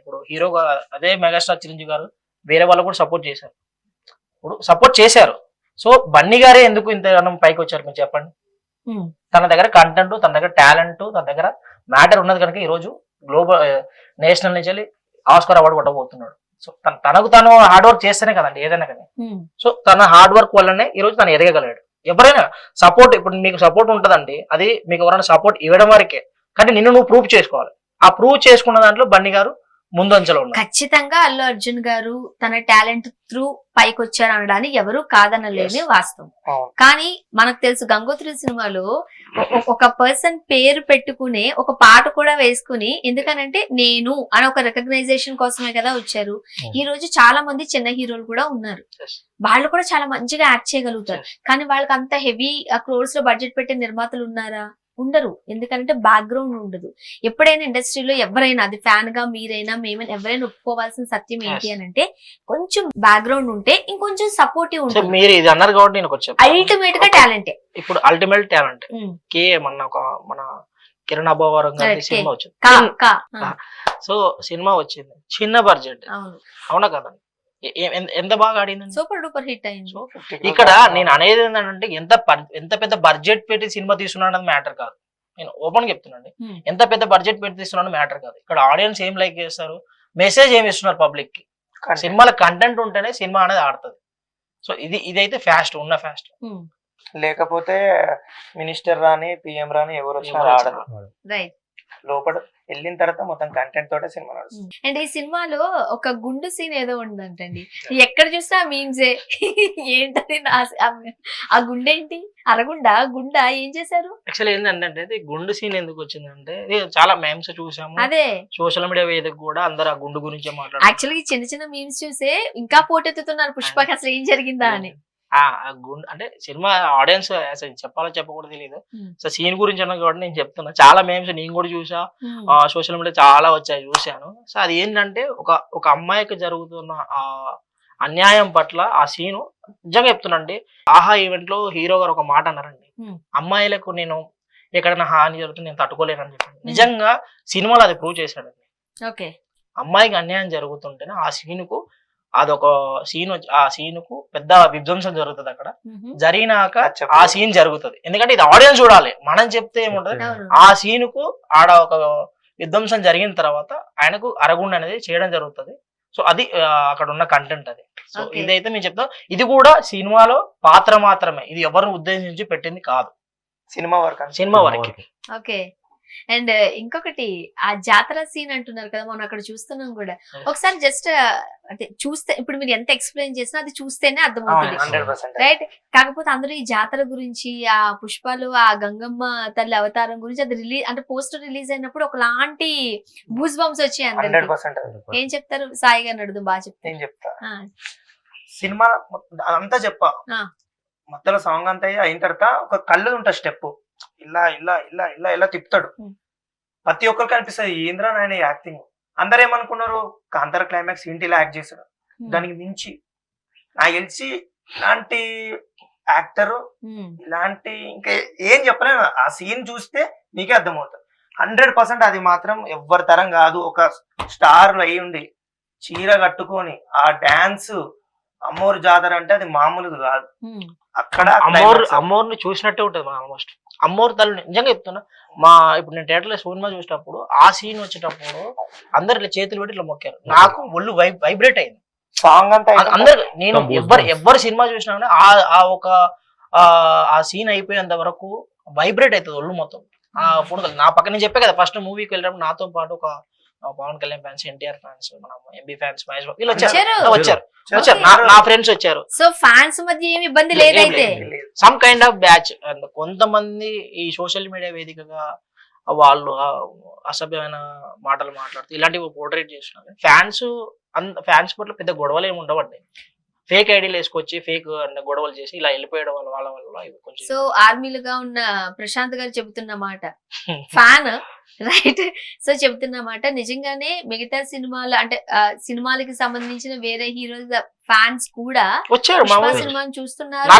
ఇప్పుడు హీరో అదే మెగాస్టార్ చిరంజీవి గారు వేరే వాళ్ళు కూడా సపోర్ట్ చేశారు. సో బన్నీ గారే ఎందుకు ఇంత పైకి వచ్చారు మీరు చెప్పండి. తన దగ్గర కంటెంట్, తన దగ్గర టాలెంట్, తన దగ్గర మ్యాటర్ ఉన్నది కనుక ఈ రోజు గ్లోబల్ నేషనల్ నుంచి వెళ్ళి ఆస్కార్ అవార్డు కొట్టబోతున్నాడు. సో తనకు తను హార్డ్ వర్క్ చేస్తేనే కదండి ఏదైనా కానీ. సో తన హార్డ్ వర్క్ వల్లనే ఈ రోజు తను ఎదగగలడు. ఎవరైనా సపోర్ట్, ఇప్పుడు మీకు సపోర్ట్ ఉంటదండి, అది మీకు ఎవరైనా సపోర్ట్ ఇవ్వడం వరకే, కానీ నిన్ను నువ్వు ప్రూవ్ చేసుకోవాలి. ఆ ప్రూవ్ చేసుకున్న దాంట్లో బన్నీ గారు ముందంచెలో ఉన్నారు. ఖచ్చితంగా అల్లు అర్జున్ గారు తన టాలెంట్ త్రూ పైకి వచ్చారు అనడానికి ఎవరు కాదనలేని వాస్తవం. కానీ మనకు తెలుసు గంగోత్రి సినిమాలో ఒక పర్సన్ పేరు పెట్టుకునే ఒక పాట కూడా వేసుకుని, ఎందుకనంటే నేను అని ఒక రికగ్నైజేషన్ కోసమే కదా వచ్చారు. ఈ రోజు చాలా మంది చిన్న హీరోలు కూడా ఉన్నారు, వాళ్ళు కూడా చాలా మంచిగా యాక్ట్ చేయగలుగుతారు. కానీ వాళ్ళకి అంత హెవీ క్రోర్స్ లో బడ్జెట్ పెట్టే నిర్మాతలు ఉన్నారా? ఉండరు. ఎందుకంటే బ్యాక్గ్రౌండ్ ఉండదు. ఎప్పుడైనా ఇండస్ట్రీలో ఎవరైనా, అది ఫ్యాన్ గా మీరైనా మేమైనా ఎవరైనా ఒప్పుకోవాల్సిన సత్యం ఏంటి అని అంటే, కొంచెం బ్యాక్గ్రౌండ్ ఉంటే ఇంకొంచెం సపోర్టివ్ ఉంటుంది. మీరు ఇది అన్నారు కాబట్టి నేను అల్టిమేట్ గా టాలెంటే. ఇప్పుడు అల్టిమేట్ టాలెంట్ మన కిరణ్ అబ్బవరం గారి సినిమా వచ్చింది. సో సినిమా వచ్చింది చిన్న బడ్జెట్, అవునా కదండి, ఎంత బాగా ఆడింది, సూపర్ డూపర్ హిట్ అయింది. ఇక్కడ నేను అనేది ఏంటంటే ఎంత పెద్ద బడ్జెట్ పెట్టి సినిమా తీస్తున్నాడు మ్యాటర్ కాదు. నేను ఓపెన్ చెప్తున్నాండి, ఎంత పెద్ద బడ్జెట్ పెట్టి తీస్తున్నాడు మ్యాటర్ కాదు. ఇక్కడ ఆడియన్స్ ఏం లైక్ చేస్తారు, మెసేజ్ ఏమి ఇస్తున్నారు పబ్లిక్ కి. సినిమాల కంటెంట్ ఉంటేనే సినిమా అనేది ఆడుతుంది. సో ఇదైతే ఉన్న ఫాస్ట్. లేకపోతే మినిస్టర్ రాని పిఎం రాని ఎవరు వచ్చినా ఆడదు. రైట్. లోపల వెళ్ళిన తర్వాత మొత్తం కంటెంట్ తోటే సినిమా నడుస్తుంది. అండ్ ఈ సినిమాలో ఒక గుండు సీన్ ఏదో ఉందంటండి, ఎక్కడ చూస్తే ఆ మీమ్సే. ఏంటది ఆ గుండె ఏంటి, అరగుండా గుండా ఏం చేశారు? యాక్చువల్లీ ఏంటంటే గుండు సీన్ ఎందుకు వచ్చిందంటే, చాలా మేమ్స్ చూసాము, అదే సోషల్ మీడియా వేదిక కూడా అందరు ఆ గుండు గురించి మాట్లాడారు. యాక్చువల్లీ చిన్న చిన్న మీమ్స్ చూసే ఇంకా పోటెత్తుతున్నారు పుష్పకి అసలు ఏం జరిగిందా అని. అంటే సినిమా ఆడియన్స్ అసలు చెప్పాలో చెప్పకూడదు తెలియదు. సో సీన్ గురించి అన్నా కాబట్టి నేను చెప్తున్నా, చాలా మేమ్స్ నేను కూడా చూసా, సోషల్ మీడియా చాలా వచ్చాయి, చూశాను. సో అది ఏంటంటే ఒక అమ్మాయికి జరుగుతున్న ఆ అన్యాయం పట్ల ఆ సీను నిజంగా చెప్తున్నాండి. ఆహా ఈవెంట్ లో హీరో గారు ఒక మాట అన్నారండి, అమ్మాయిలకు నేను ఎక్కడైనా హాని జరుగుతుంది నేను తట్టుకోలేనని చెప్పాను. నిజంగా సినిమాలో అది ప్రూవ్ చేశాడండి. ఓకే, అమ్మాయికి అన్యాయం జరుగుతుంటేనే ఆ సీనుకు అదొక ఆ సీనుకు పెద్ద విధ్వంసం జరుగుతుంది. అక్కడ జరిగినాక ఆ సీన్ జరుగుతుంది, ఎందుకంటే ఇది ఆడియన్స్ చూడాలి, మనం చెప్తే ఏముంటది. ఆ సీనుకు ఆడ ఒక విధ్వంసం జరిగిన తర్వాత ఆయనకు అరగుండ అనేది చేయడం జరుగుతుంది. సో అది అక్కడ ఉన్న కంటెంట్ అది. సో ఇదైతే మేము చెప్తాం, ఇది కూడా సినిమాలో పాత్ర మాత్రమే, ఇది ఎవరిని ఉద్దేశించి పెట్టింది కాదు, సినిమా వరకు. ఓకే. అండ్ ఇంకొకటి ఆ జాతర సీన్ అంటున్నారు కదా, మనం అక్కడ చూస్తున్నాం కూడా. ఒకసారి జస్ట్ అంటే చూస్తే, ఇప్పుడు మీరు ఎంత ఎక్స్ప్లెయిన్ చేసినా అది చూస్తేనే అర్థమవుతుంది, రైట్? కాకపోతే అందరూ ఈ జాతర గురించి, ఆ పుష్పాలు, ఆ గంగమ్మ తల్లి అవతారం గురించి అది అంటే పోస్టర్ రిలీజ్ అయినప్పుడు ఒకలాంటి బూస్ బంప్స్ వచ్చాయి అందరికి. ఏం చెప్తారు? సాయి గారు అడుగుదాం, బాగా చెప్తా. సినిమా అంతా చెప్పా, మధ్యలో సాంగ్ అంతా అయిన తర్వాత ఒక కళ్ళు ఉంటుంది స్టెప్, ఇలా ఇలా ఇలా ఇలా ఇలా తిప్పుతాడు. ప్రతి ఒక్కరికి అనిపిస్తుంది ఏంద్రా నాయన యాక్టింగ్. అందరు ఏమనుకున్నారు, కాంతార క్లైమాక్స్ ఏంటి ఇలా యాక్ట్ చేశాడు. దానికి మించి నాకు తెలిసి ఇలాంటి యాక్టర్ ఇలాంటి ఇంకా ఏం చెప్పలేను. ఆ సీన్ చూస్తే నీకే అర్థమవుతుంది. 100% అది మాత్రం ఎవ్వరి తరం కాదు. ఒక స్టార్ అయి ఉండి చీర కట్టుకొని ఆ డాన్స్ అమ్మోరు జాతర అంటే అది మామూలుగా కాదు. అక్కడ అమ్మోర్ని చూసినట్టే ఉంటుంది మన ఆల్మోస్ట్. అమ్మోరు తల్లి నిజంగా చెప్తున్నా, ఇప్పుడు నేను థియేటర్లో సినిమా చూసినప్పుడు ఆ సీన్ వచ్చేటప్పుడు అందరు ఇట్లా చేతులు పెట్టి ఇట్లా మొక్కారు. నాకు ఒళ్ళు వైబ్రేట్ అయింది సాంగ్ అంతా. అందరు నేను ఎవ్వరు సినిమా చూసినా కానీ ఆ సీన్ అయిపోయేంత వరకు వైబ్రేట్ అవుతుంది ఒళ్ళు మొత్తం. ఆ ఫోన్ నా పక్కన నేను చెప్పే కదా, ఫస్ట్ మూవీకి వెళ్ళినప్పుడు నాతో పాటు ఒక పవన్ కళ్యాణ్ ఫ్యాన్స్, ఎన్టీఆర్ ఫ్యాన్స్, మన ఎంబీ ఫ్యాన్స్, మహేష్ బాబు వీళ్ళు వచ్చారు. నా ఫ్రెండ్స్ వచ్చారు. సో ఫ్యాన్స్ మధ్య ఏమి ఇబ్బంది లేదైతే. Some kind of batch. And కొంతమంది ఈ సోషల్ మీడియా వేదికగా వాళ్ళు అసభ్యమైన మాటలు మాట్లాడుతూ ఇలాంటివి పోర్ట్రేట్ చేస్తున్నారు. ఫ్యాన్స్ పట్ల పెద్ద గొడవలు ఏమి ఉండవండి. ఫేక్ ఐడీలు వేసుకొచ్చి ఫేక్ గొడవలు చేసి ఇలా వెళ్ళిపోయడం వాళ్ళ కొంచెం. సో ఆర్మీలుగా ఉన్న ప్రశాంత్ గారు చెబుతున్న మాట ఫ్యాన్ రైట్. సో చెబుతున్న మాట నిజంగానే మిగతా సినిమాలు అంటే సినిమాలకి సంబంధించిన వేరే హీరోల ఫ్యాన్స్ కూడా వచ్చారు సినిమాని చూస్తున్నారు.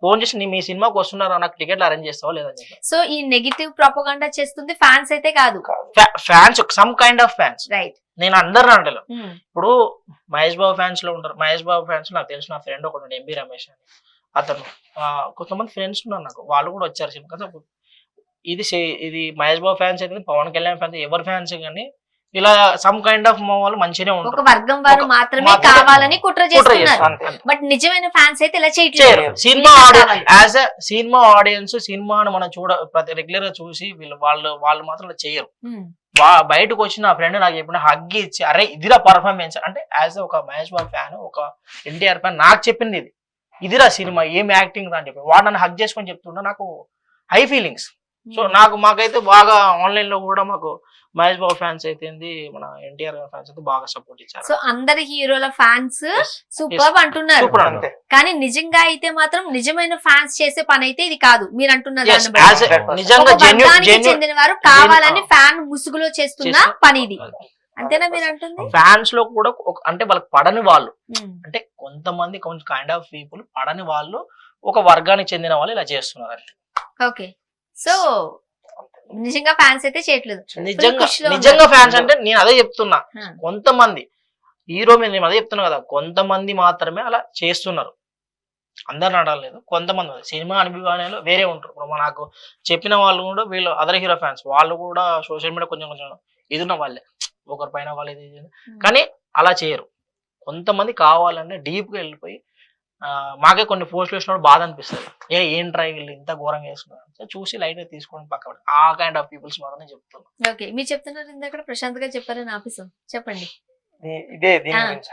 ఫోన్ చేసి మీ సినిమాకి వస్తున్నారు, నాకు టికెట్లు అరేంజ్ చేస్తావా లేదని. సో ఈ నెగిటివ్ ప్రొపగండా చేస్తుంది ఫ్యాన్స్ అయితే కాదు, fans some kind of fans. Right. నేను అందరిని అంటలే. ఇప్పుడు మహేష్ బాబు ఫ్యాన్స్ లో ఉంటారు. మహేష్ బాబు ఫ్యాన్స్ నాకు తెలిసిన ఫ్రెండ్ ఒకటి ఎంబీ రమేష్ అని, అతను కొంతమంది ఫ్రెండ్స్ ఉన్నారు నాకు, వాళ్ళు కూడా వచ్చారు సినిమా. ఇది మహేష్ బాబు ఫ్యాన్స్ అయితే, పవన్ కళ్యాణ్ ఫ్యాన్స్, ఎవరి ఫ్యాన్స్ కానీ ఇలా సమ్ కైండ్ ఆఫ్ వాళ్ళు మంచిగానే ఉంటారు. ఒక వర్గం వారు మాత్రమే కావాలని కుట్ర చేస్తున్నారు. బట్ నిజమైన ఫ్యాన్స్ అయితే ఇలా చేయట్లేదు. సినిమా ఆడియన్స్ సినిమాను మనం రెగ్యులర్ గా చూసి వాళ్ళు మాత్రం చేయరు. బయటకు వచ్చి నా ఫ్రెండ్ నాకు చెప్పిన హగ్ ఇచ్చి అరే ఇదిరా పర్ఫార్మెన్స్ అంటే, యాజ్ ఒక మహేష్ బాబు ఫ్యాన్, ఒక ఎన్టీఆర్ ఫ్యాన్ నాకు చెప్పింది ఇదిరా సినిమా, ఏం యాక్టింగ్ రా అని చెప్పి వాడు నన్ను హగ్ చేసుకొని చెప్తున్నా. నాకు హై ఫీలింగ్స్. సో మాకైతే బాగా ఆన్లైన్ లో కూడా మాకు మహేష్ బాబు ఫ్యాన్స్ అయితే మన ఎన్టీఆర్ ఫ్యాన్స్ అయితే బాగా సపోర్ట్ ఇచ్చారు. సో అందరి హీరోల ఫ్యాన్స్ సూపర్ అంటున్నారు. కానీ నిజంగా అయితే మాత్రం నిజమైన ఫ్యాన్స్ చేసే పని అయితే ఇది కాదు మీరు అంటున్నారు. చెందిన వారు కావాలని ఫ్యాన్ ముసుగులో చేస్తున్న పని ఇది, అంతేనా మీరు అంటుంది? ఫ్యాన్స్ లో కూడా అంటే వాళ్ళకి పడని వాళ్ళు, అంటే కొంతమంది కొంచెం కైండ్ ఆఫ్ పీపుల్ పడని వాళ్ళు, ఒక వర్గానికి చెందిన వాళ్ళు ఇలా చేస్తున్నారు అంటే. ఓకే. సో నిజంగా ఫ్యాన్స్ అయితే చేయట్లేదు. నిజంగా ఫ్యాన్స్ అంటే నేను అదే చెప్తున్నా, కొంతమంది హీరో మీద నేను అదే చెప్తున్నా కదా, కొంతమంది మాత్రమే అలా చేస్తున్నారు, అందరు నడలేదు. కొంతమంది సినిమా అభిమానులు వేరే ఉంటారు. ఇప్పుడు నాకు చెప్పిన వాళ్ళు కూడా వీళ్ళు అదర్ హీరో ఫ్యాన్స్, వాళ్ళు కూడా సోషల్ మీడియా కొంచెం ఇది ఉన్న వాళ్ళే, ఒకరి పైన వాళ్ళు ఇది, కానీ అలా చేయరు. కొంతమంది కావాలంటే డీప్ గా వెళ్ళిపోయి మాకే కొన్ని పోస్టులు వేసినప్పుడు బాధ అనిపిస్తుంది, ఏంట్రా వీళ్ళు ఇంత ఘోరంగా వేసుకున్నారు, చూసి లైట్ గా తీసుకోండి పక్క. ఆ కైండ్ ఆఫ్ పీపుల్స్ మాత్రం చెప్తున్నా. ఓకే, మీరు చెప్తున్నారు ఇందాక ప్రశాంత్ గారు చెప్పారని ఆఫీసు చెప్పండి. ఇదే దీని గురించి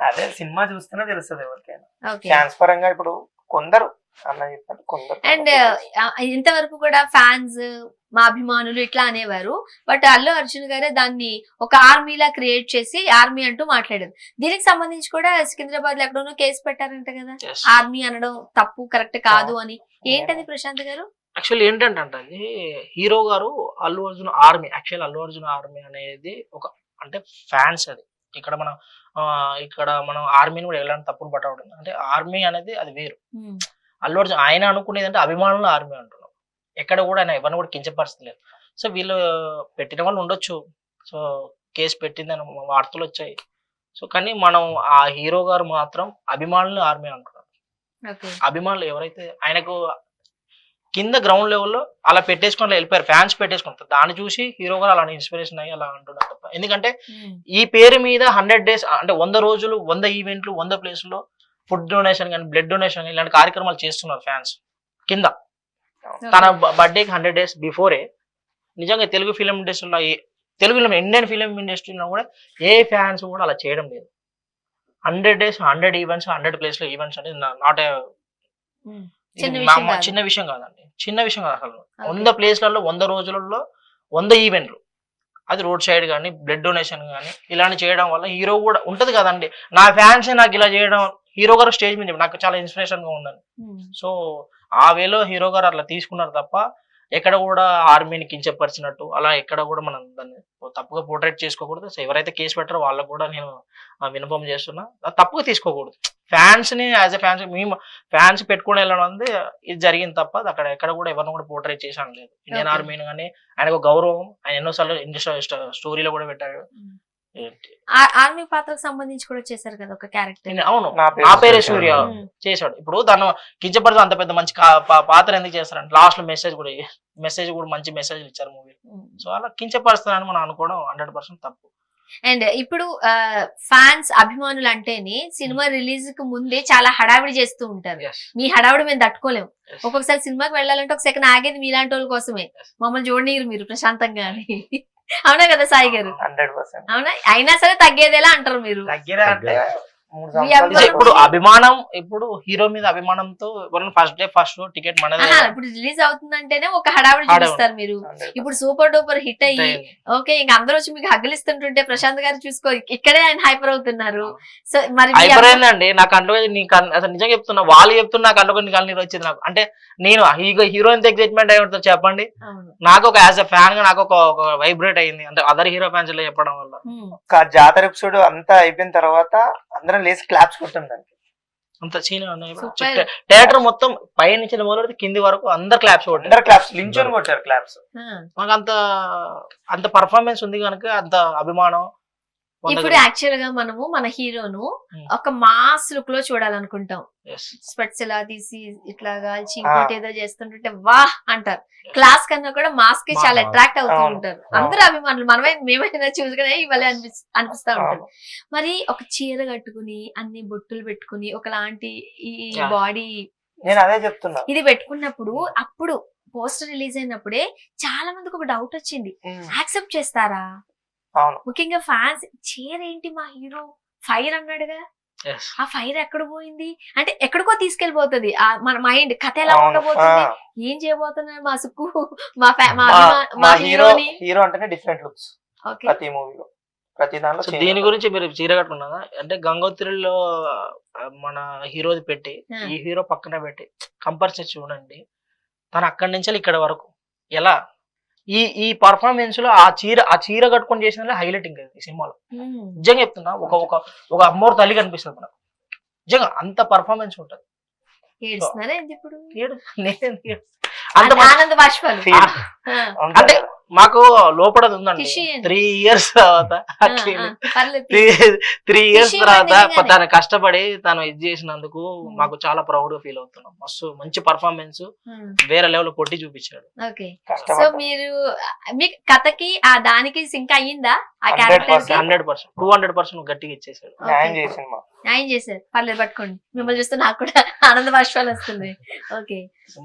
అదే సినిమా చూస్తేనే తెలుస్తుంది ఎవరికైనా ఫ్యాన్స్ పరంగా. ఇప్పుడు కొందరు అండ్ ఇంతవరకు కూడా ఫ్యాన్స్ మా అభిమానులు ఇట్లా అనేవారు. బట్ అల్లు అర్జున్ గారే దాన్ని ఒక ఆర్మీలా క్రియేట్ చేసి ఆర్మీ అంటూ మాట్లాడారు. దీనికి సంబంధించి కూడా సికింద్రాబాద్ లో ఎక్కడోనో కేసు పెట్టారంట కదా, ఆర్మీ అనడం తప్పు కరెక్ట్ కాదు అని. ఏంటది ప్రశాంత్ గారు? యాక్చువల్లీ ఏంటంటే హీరో గారు Allu Arjun army, actual Allu Arjun army అనేది ఒక అంటే ఫ్యాన్స్. అది ఇక్కడ మనం ఆర్మీని కూడా ఎలాంటి తప్పులు పట్టకూడదు. అంటే ఆర్మీ అనేది అది వేరు. అల్లు అర్జున్ ఆయన అనుకునేది అంటే అభిమానులు ఆర్మీ అంటున్నాం. ఎక్కడ కూడా ఆయన ఎవరిని కూడా కించపరచలేదు. సో వీళ్ళు పెట్టిన వాళ్ళు ఉండొచ్చు, సో కేసు పెట్టిందని వార్తలు వచ్చాయి. సో కానీ మనం ఆ హీరో గారు మాత్రం అభిమానులు ఆర్మీ అంటున్నారు. అభిమానులు ఎవరైతే ఆయనకు కింద గ్రౌండ్ లెవెల్లో అలా పెట్టేసుకుని వెళ్ళిపోయారు, ఫ్యాన్స్ పెట్టేసుకుంటారు. దాన్ని చూసి హీరో గారు అలా ఇన్స్పిరేషన్ అయ్యి అలా అంటున్నారు తప్ప. ఎందుకంటే ఈ పేరు మీద 100 days అంటే 100 రోజులు 100 ఈవెంట్లు 100 ప్లేసుల్లో ఫుడ్ డొనేషన్ కానీ బ్లడ్ డొనేషన్ ఇలాంటి కార్యక్రమాలు చేస్తున్నారు ఫ్యాన్స్ కింద. తన బర్త్డేకి 100 days బిఫోరే నిజంగా తెలుగు ఫిలిం ఇండస్ట్రీలో ఇండియన్ ఫిలిం ఇండస్ట్రీలో కూడా ఏ ఫ్యాన్స్ కూడా అలా చేయడం లేదు. 100 days 100 ఈవెంట్స్ 100 ప్లేస్లో ఈవెంట్స్ అనేది నాట్ చిన్న విషయం కాదండి, చిన్న విషయం కాదు అసలు. 100 ప్లేస్లలో 100 రోజులలో 100 ఈవెంట్లు అది రోడ్ సైడ్ కానీ బ్లడ్ డొనేషన్ కానీ ఇలాంటి చేయడం వల్ల హీరో కూడా ఉంటది కదండి. నా ఫ్యాన్స్ నాకు ఇలా చేయడం, హీరో గారు స్టేజ్ మీద నాకు చాలా ఇన్స్పిరేషన్ గా ఉందని. సో ఆ వేలో హీరో గారు అట్లా తీసుకున్నారు తప్ప ఎక్కడ కూడా ఆర్మీని కించపరిచినట్టు అలా ఎక్కడ కూడా మనం దాన్ని తప్పుగా పోర్ట్రేట్ చేసుకోకూడదు. సో ఎవరైతే కేసు పెట్టారో వాళ్ళకు కూడా నేను విన్నపం చేస్తున్నా, తప్పుగా తీసుకోకూడదు. ఫ్యాన్స్ ని యాజ్ ఎ ఫ్యాన్స్ మేము ఫ్యాన్స్ పెట్టుకుని వెళ్ళడం అనేది ఇది జరిగింది తప్ప అక్కడ ఎక్కడ కూడా ఎవరిని కూడా పోర్ట్రేట్ చేసాను లేదు. ఇండియన్ ఆర్మీని కానీ ఆయనకు గౌరవం, ఆయన ఎన్నోసార్లు స్టోరీలో కూడా పెట్టాడు. ఆర్మీ పాత్రకు సంబంధించి కూడా చేశారు కదా ఒక క్యారెక్టర్. అవును, నా పేరే సూర్య చేశాడు. ఇప్పుడు తను కించపరిచి అంత పెద్ద మంచి పాత్ర ఎందుకు చేస్తారంటే లాస్ట్ లో మెసేజ్ కూడా మంచి మెసేజ్ ఇచ్చారు మూవీ. సో అలా కించపరుస్తారని మనం అనుకోవడం 100% తప్పు. అండ్ ఇప్పుడు ఫ్యాన్స్ అభిమానులు అంటేనే సినిమా రిలీజ్ కు ముందే చాలా హడావిడి చేస్తూ ఉంటారు. మీ హడావిడి మేము తట్టుకోలేము. ఒక్కొక్కసారి సినిమాకి వెళ్ళాలంటే ఒక సెకండ్ ఆగేది మీలాంటి వాళ్ళ కోసమే. మమ్మల్ని చూడనీరు మీరు ప్రశాంతంగా అని. అవునా కదా సాయి గారు? 100%. అవునా? అయినా సరే తగ్గేదేలా అంటారు మీరు. ఇప్పుడు అభిమానం, ఇప్పుడు హీరో మీద అభిమానంతో first day first show ticket మనదే. ఇప్పుడు రిలీజ్ అవుతుందంటేనే ఒక హడావిడి చూపిస్తారు మీరు. ఇప్పుడు సూపర్ డూపర్ హిట్ అయ్యి ఓకే ఇంకా అందరూ వచ్చి మీకు హగ్గలిస్తుంటుంటే ప్రశాంత్ గారు చూసుకో ఇక్కడే ఆయన హైపర్ అవుతున్నారు. సో మరి హైపర్ అయిందండి నా కంట్లో. అసలు నిజంగా చెప్తున్నా, వాళ్ళు చెప్తున్నా నా కంట్లో కొన్ని కళ్ళు వచ్చింది నాకు. అంటే నేను హీరో ఎంత ఎక్సైట్మెంట్ అయి ఉంటుందో చెప్పండి. నాకు ఒక యాజ్ ఎ ఫ్యాన్ గా నాకు ఒక వైబ్రేట్ అయింది అంటే అదర్ హీరో ఫ్యాన్స్ లో చెప్పడం వల్ల. జాతర ఎపిసోడ్ అంతా అయిపోయిన తర్వాత అందరం లేసి క్లాప్స్ కొట్టిందండి. అంత సీన్ థియేటర్ మొత్తం పై నుంచి మొదలు కింది వరకు అందరు క్లాప్స్ కొట్టారు. క్లాప్స్ లించొని కొట్టారు క్లాప్స్. మాకు అంత పర్ఫార్మెన్స్ ఉంది కనుక అంత అభిమానం. ఇప్పుడు యాక్చువల్ గా మనము మన హీరోను ఒక మాస్ లుక్ లో చూడాలనుకుంటాం. స్పెట్స్ ఇలా తీసి ఇట్లాగా ఇంకోటి ఏదో చేస్తుంటే వాహ్ అంటారు. క్లాస్ కన్నా కూడా మాస్క్ కి చాలా అట్రాక్ట్ అవుతూ ఉంటారు అందరూ అభిమానులు. మేమైనా చూసుకునే ఇవ్వలే అనిపిస్తా ఉంటారు. మరి ఒక చీర కట్టుకుని అన్ని బొట్టులు పెట్టుకుని ఒకలాంటి ఈ బాడీ నేను అదే చెప్తున్నా ఇది పెట్టుకున్నప్పుడు అప్పుడు పోస్టర్ రిలీజ్ అయినప్పుడే చాలా మందికి ఒక డౌట్ వచ్చింది, యాక్సెప్ట్ చేస్తారా? ముఖ్యంగా ఫ్యాన్స్ చీర ఏంటి మా హీరో ఫైర్ అన్నాడుగా, ఆ ఫైర్ ఎక్కడ పోయింది అంటే ఎక్కడికో తీసుకెళ్లిపోతుంది మన మైండ్. కథ ఎలా ఉండబోతుంది, ఏం చేయబోతున్నారు మా సుక్కు మా హీరోని. హీరో అంటేనే డిఫరెంట్ లుక్స్ ప్రతి మూవీలో ప్రతి దాంట్లో. దీని గురించి మీరు చీర కట్టుకున్నారా అంటే గంగోత్రిలో మన హీరోది పెట్టి ఈ హీరో పక్కన పెట్టి కంపల్సరీ చూడండి. తను అక్కడి నుంచి ఇక్కడ వరకు ఎలా ఈ పర్ఫార్మెన్స్ లో ఆ చీర కట్టుకొని చేసిన హైలైటింగ్ ఈ సినిమాలో. నిజంగా చెప్తున్నా, ఒక అమ్మోరు తల్లి కనిపిస్తుంది మనకు. నిజంగా అంత పర్ఫార్మెన్స్ ఉంటది. అంటే మాకు లోపడది ఉందండి. 3 years తర్వాత 3 years తర్వాత తను కష్టపడి తను ఇది చేసినందుకు మాకు చాలా ప్రౌడ్ గా ఫీల్ అవుతున్నాం. మస్తు మంచి పర్ఫార్మెన్స్ వేరే లెవెల్ కొట్టి చూపించాడు. సో మీరు మీ కథకి ఆ దానికి సింక్ అయ్యిందా? ఆ క్యారెక్టర్ 100% 200% గట్టిగా ఇచ్చేసాడు. న్యాయం చేశారు. పర్లేదు పట్టుకోండి, మిమ్మల్ని చూస్తే నాకు కూడా ఆనంద బాష్పాలు వస్తుంది. ఓకే,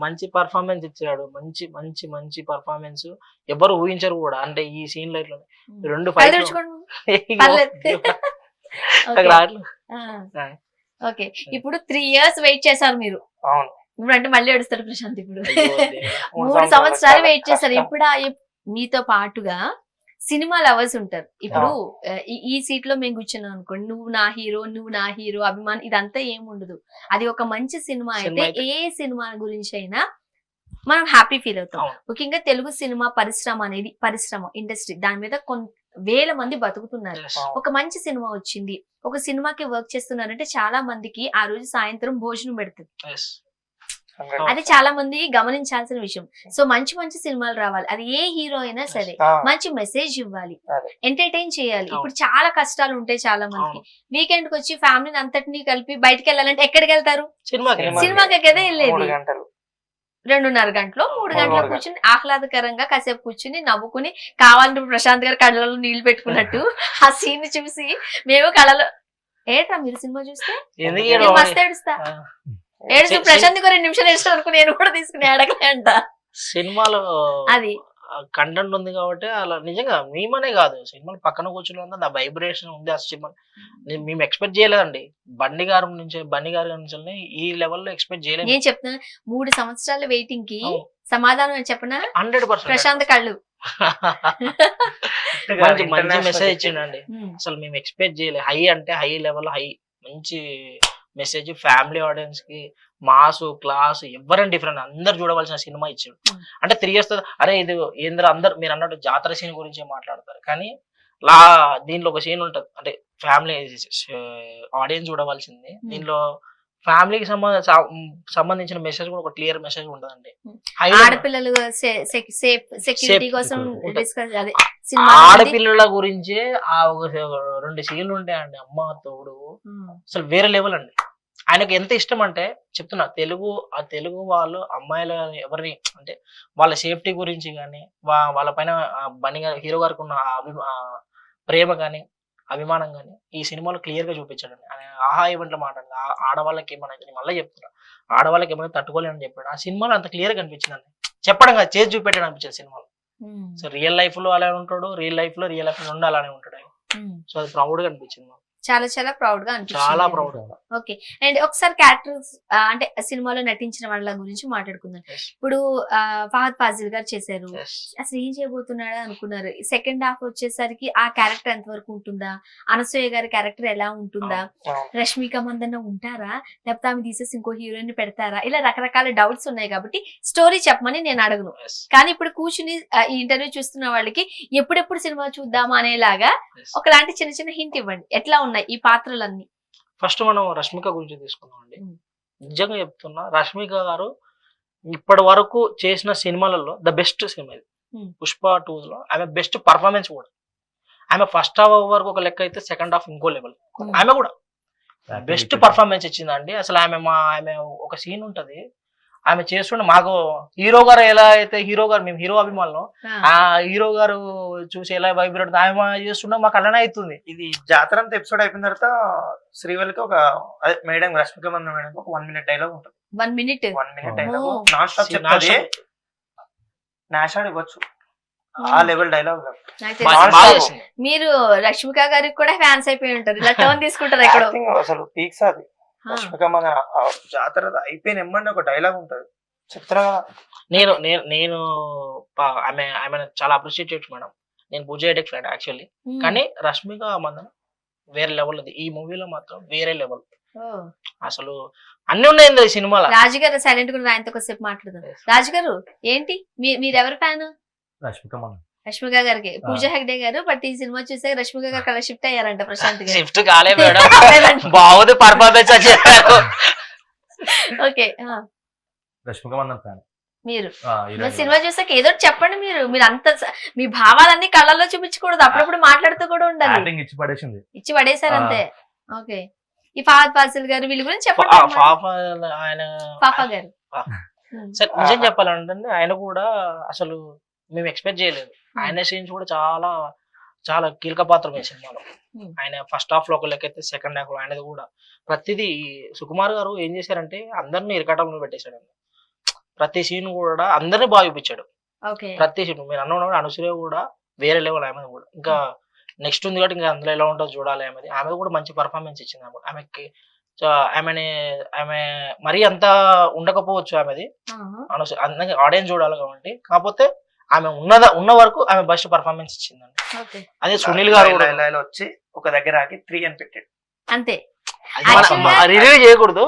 మంచి పర్ఫార్మెన్స్ ఇచ్చాడు. మంచి మంచి మంచి పర్ఫార్మెన్స్ ఎవరు ఊహించరు కూడా. అంటే ఈ సీన్ లో ఇట్లా 2 ఓకే. ఇప్పుడు 3 years వెయిట్ చేశారు మీరు. ఇప్పుడు అంటే మళ్ళీ ఏడుస్తాడు ప్రశాంత్. ఇప్పుడు 3 సంవత్సరాలు వెయిట్ చేశారు. ఇప్పుడు మీతో పాటుగా సినిమా లవర్స్ ఉంటారు. ఇప్పుడు ఈ సీట్ లో మేము కూర్చున్నాం అనుకోండి, నువ్వు నా హీరో అభిమాన్ ఇదంతా ఏముండదు. అది ఒక మంచి సినిమా అయితే ఏ సినిమా గురించి అయినా మనం హ్యాపీ ఫీల్ అవుతాం. ముఖ్యంగా తెలుగు సినిమా పరిశ్రమ ఇండస్ట్రీ దాని మీద వేల మంది బతుకుతున్నారు. ఒక మంచి సినిమా వచ్చింది, ఒక సినిమాకి వర్క్ చేస్తున్నారంటే చాలా మందికి ఆ రోజు సాయంత్రం భోజనం పెడుతుంది. అది చాలా మంది గమనించాల్సిన విషయం. సో మంచి మంచి సినిమాలు రావాలి, అది ఏ హీరో అయినా సరే మంచి మెసేజ్ ఇవ్వాలి, ఎంటర్టైన్ చేయాలి. ఇప్పుడు చాలా కష్టాలు ఉంటాయి చాలా మందికి. వీకెండ్ కి వచ్చి ఫ్యామిలీని అంతటినీ కలిపి బయటకు వెళ్ళాలంటే ఎక్కడికి వెళ్తారు? సినిమాకి కదా వెళ్ళేది. 2.5 గంటలు 3 గంటలు కూర్చుని ఆహ్లాదకరంగా కాసేపు కూర్చుని నవ్వుకుని కావాలంటే ప్రశాంత్ గారు కళ్ళలో నీళ్లు పెట్టుకున్నట్టు ఆ సీన్ చూసి మేము కళ్ళలో ఏట్రా మీరు సినిమా చూస్తే మస్తు ఏడుస్తా. ఏడుస్తూ ప్రశాంత్ గారు 2 నిమిషాలు ఏడుస్తారు అనుకో, నేను కూడా తీసుకుని అడగలే అంట సినిమాలో. అది కంటెంట్ ఉంది కాబట్టి అలా నిజంగా మేమనే కాదు సినిమాలు పక్కన కూర్చుని ఆ వైబ్రేషన్ ఉంది ఆ సినిమా మేము ఎక్స్పెక్ట్ చేయలేదండి. బండి గారి నుంచి ఈ లెవెల్లో ఎక్స్పెక్ట్ చేయలేదు. నేను చెప్తున్నా 3 సంవత్సరాల వెయిటింగ్ కి సమాధానం చెప్పనా 100% ప్రశాంత్ కళ్ళు. మంచి మెసేజ్ ఇచ్చిండండి. అసలు మేము ఎక్స్పెక్ట్ చేయలేదు. హై అంటే హై లెవెల్, హై మంచి మెసేజ్, ఫ్యామిలీ ఆడియన్స్ కి మాస్ క్లాస్ ఎవరైనా డిఫరెంట్ అందరు చూడవలసిన సినిమా ఇచ్చాడు. అంటే 3 years అరే ఇది ఏంద్ర అందరు మీరు అన్నట్టు జాతర సీన్ గురించి మాట్లాడతారు కానీ దీనిలో ఒక సీన్ ఉంటది, అంటే ఫ్యామిలీ ఆడియన్స్ చూడవలసింది. దీనిలో ఫ్యామిలీకి సంబంధించిన మెసేజ్ కూడా ఒక క్లియర్ మెసేజ్ ఉంటదండి. ఆడపిల్లలు సెక్యూరిటీ కోసం ఆడపిల్లల గురించే ఆ ఒక 2 సీన్లు ఉంటాయండి. అమ్మ తోడు అసలు వేరే లెవెల్ అండి. ఆయనకు ఎంత ఇష్టం అంటే చెప్తున్నా, తెలుగు వాళ్ళు అమ్మాయిల ఎవరిని అంటే వాళ్ళ సేఫ్టీ గురించి కానీ వాళ్ళ పైన బన్నీ గారు హీరో గారికి ఉన్న ప్రేమ కానీ అభిమానం కానీ ఈ సినిమాలో క్లియర్ గా చూపించాడండి. ఆహా ఈవెంట్ లో మాట్లాడింది ఆడవాళ్ళకి ఏమైనా, మళ్ళీ చెప్తున్నా ఆడవాళ్ళకి ఏమైనా తట్టుకోలేని చెప్పాడు. ఆ సినిమాలో అంత క్లియర్ గా అనిపించిందండి. చెప్పడం కాదు చేసి చూపెట్టాడు అనిపించింది సినిమాలో. సో రియల్ లైఫ్ లో అలానే ఉంటాడు, రియల్ లైఫ్ లో ఉండి అలానే ఉంటాడు. సో అది ప్రౌడ్ గా అనిపించింది. చాలా చాలా ప్రౌడ్ గా అనిపించింది. చాలా ప్రౌడ్. ఓకే, అండ్ ఒకసారి క్యారెక్టర్స్ అంటే సినిమాలో నటించిన వాళ్ళ గురించి మాట్లాడుకుందాం. ఇప్పుడు ఫహద్ ఫాజిల్ గారు చేశారు, అసలు ఏం చేయబోతున్నాడా అనుకున్నారు. సెకండ్ హాఫ్ వచ్చేసరికి ఆ క్యారెక్టర్ ఎంత వరకు ఉంటుందా, అనసూయ గారి క్యారెక్టర్ ఎలా ఉంటుందా, రష్మిక మందన్న ఉంటారా, లేకపోతే ఆమె తీసేసి ఇంకో హీరోయిన్ పెడతారా, ఇలా రకరకాల డౌట్స్ ఉన్నాయి. కాబట్టి స్టోరీ చెప్పమని నేను అడగను, కానీ ఇప్పుడు కూర్చుని ఈ ఇంటర్వ్యూ చూస్తున్న వాళ్ళకి ఎప్పుడెప్పుడు సినిమా చూద్దామా అనేలాగా ఒకలాంటి చిన్న చిన్న హింట్ ఇవ్వండి. ఎట్లా ఉన్నాయి ఈ పాత్రలన్నీ? ఫస్ట్ మనం రష్మిక గురించి తీసుకుందాం అండి. నిజంగా చెప్తున్నా, రష్మిక గారు ఇప్పటి వరకు చేసిన సినిమాలలో ద బెస్ట్ సినిమా ఇది. పుష్ప 2 లో ఆమె బెస్ట్ పర్ఫార్మెన్స్ కూడా. ఆమె ఫస్ట్ హాఫ్ వరకు ఒక లెక్క అయితే సెకండ్ హాఫ్ ఇంకో లెవెల్. ఆమె కూడా బెస్ట్ పర్ఫార్మెన్స్ ఇచ్చిందండి. అసలు ఆమె ఒక సీన్ ఉంటది, ఆమె చేస్తుండే మాకు హీరో గారు ఎలా అయితే మేము హీరో అభిమానులు, ఆ హీరో గారు చూసి ఎలా వైబ్రేట్ ఆమె చేస్తుండే మాకు అలానే అవుతుంది. ఇది జాతర అంతా ఎపిసోడ్ అయిపోయిన తర్వాత శ్రీవల్లికి ఒక మేడం రష్మిక మందన మేడం ఒక 1 minute డైలాగ్ ఉంటుంది. 1 minute డైలాగ్ నాన్ స్టాప్ చెప్తాది. నాషాడ్ ఇవ్వచ్చు ఆ లెవెల్ డైలాగ్. మీరు రష్మిక గారికి కూడా ఫ్యాన్స్ అయిపోయి ఉంటారు, ఇలా టర్న్ తీసుకుంటారు ఎక్కడ. అసలు పీక్స్ అది రష్మిక మందన జాతర అయిపోయిన ఎమ్మండి ఒక డైలాగ్ ఉంటది చెప్తారా. నేను ఆమె చాలా అప్రిషియేట్ చేయొచ్చు మేడం. నేను పూజ ఫ్రెండ్ యాక్చువల్లీ, కానీ రష్మిక మందన వేరే లెవెల్ ఉంది. ఈ మూవీలో మాత్రం వేరే లెవెల్. అసలు అన్ని ఉన్నాయి ఈ సినిమాలో. రాజు గారు సైలెంట్ గా ఆయనతో కొద్దిసేపు మాట్లాడదాం. రాజు గారు ఏంటి మీరెవరు ఫ్యాన్? రష్మిక మందన. రష్మిక గారికి పూజ హెగ్డే గారు, బట్ ఈ సినిమా చూసే రష్మిక గారు కలర్ షిఫ్ట్ అయ్యారంట ప్రశాంత్ గారు. షిఫ్ట్ కాలే మేడం, బాగుంది పర్ఫార్మెన్స్ చెప్పారు. ఓకే, రష్మిక మందన ఫ్యాన్ మీరు. సినిమా చూసాక ఏదో చెప్పండి. మీరు అంత మీ భావాలన్నీ కళ్ళల్లో చూపించకూడదు, అప్పుడప్పుడు మాట్లాడుతూ కూడా ఉండాలి. ఇచ్చి పడేశారు అంతే. ఓకే, ఈ ఫహద్ ఫాసిల్ గారు వీళ్ళ గురించి చెప్పండి. ఫాఫా గారు నిజం చెప్పాలంటే ఆయన కూడా అసలు మేము ఎక్స్పెక్ట్ చేయలేదు. ఆయన సీన్స్ కూడా చాలా చాలా కీలక పాత్ర ఈ సినిమాలో. ఆయన ఫస్ట్ హాఫ్ లో ఒక లెక్కైతే సెకండ్ హాఫ్ లో ఆయనది కూడా ప్రతిదీ. సుకుమార్ గారు ఏం చేశారంటే అందరినీ ఇరకాటంలో పెట్టేశాడండి. ప్రతి సీన్ కూడా అందరినీ బాగా చూపించాడు. ప్రతి సీన్ మీరు అన్న అనుసూయ కూడా వేరే లెవెల్. ఆమె కూడా ఇంకా నెక్స్ట్ ఉంది కాబట్టి ఇంకా అందులో ఎలా ఉంటుందో చూడాలి. ఆమె కూడా మంచి పర్ఫార్మెన్స్ ఇచ్చింది. ఆమెకి ఆమె మరీ అంత ఉండకపోవచ్చు ఆమెది, అందరికి ఆడియన్స్ చూడాలి కాబట్టి. కాకపోతే ఆమె ఉన్న వరకు ఆమె బెస్ట్ పర్ఫార్మెన్స్ ఇచ్చిందండి. అదే సునీల్ గారు వచ్చి ఒక దగ్గర ఆగి 3 అని పెట్టాడు అంతే. రివ్యూ చేయకూడదు.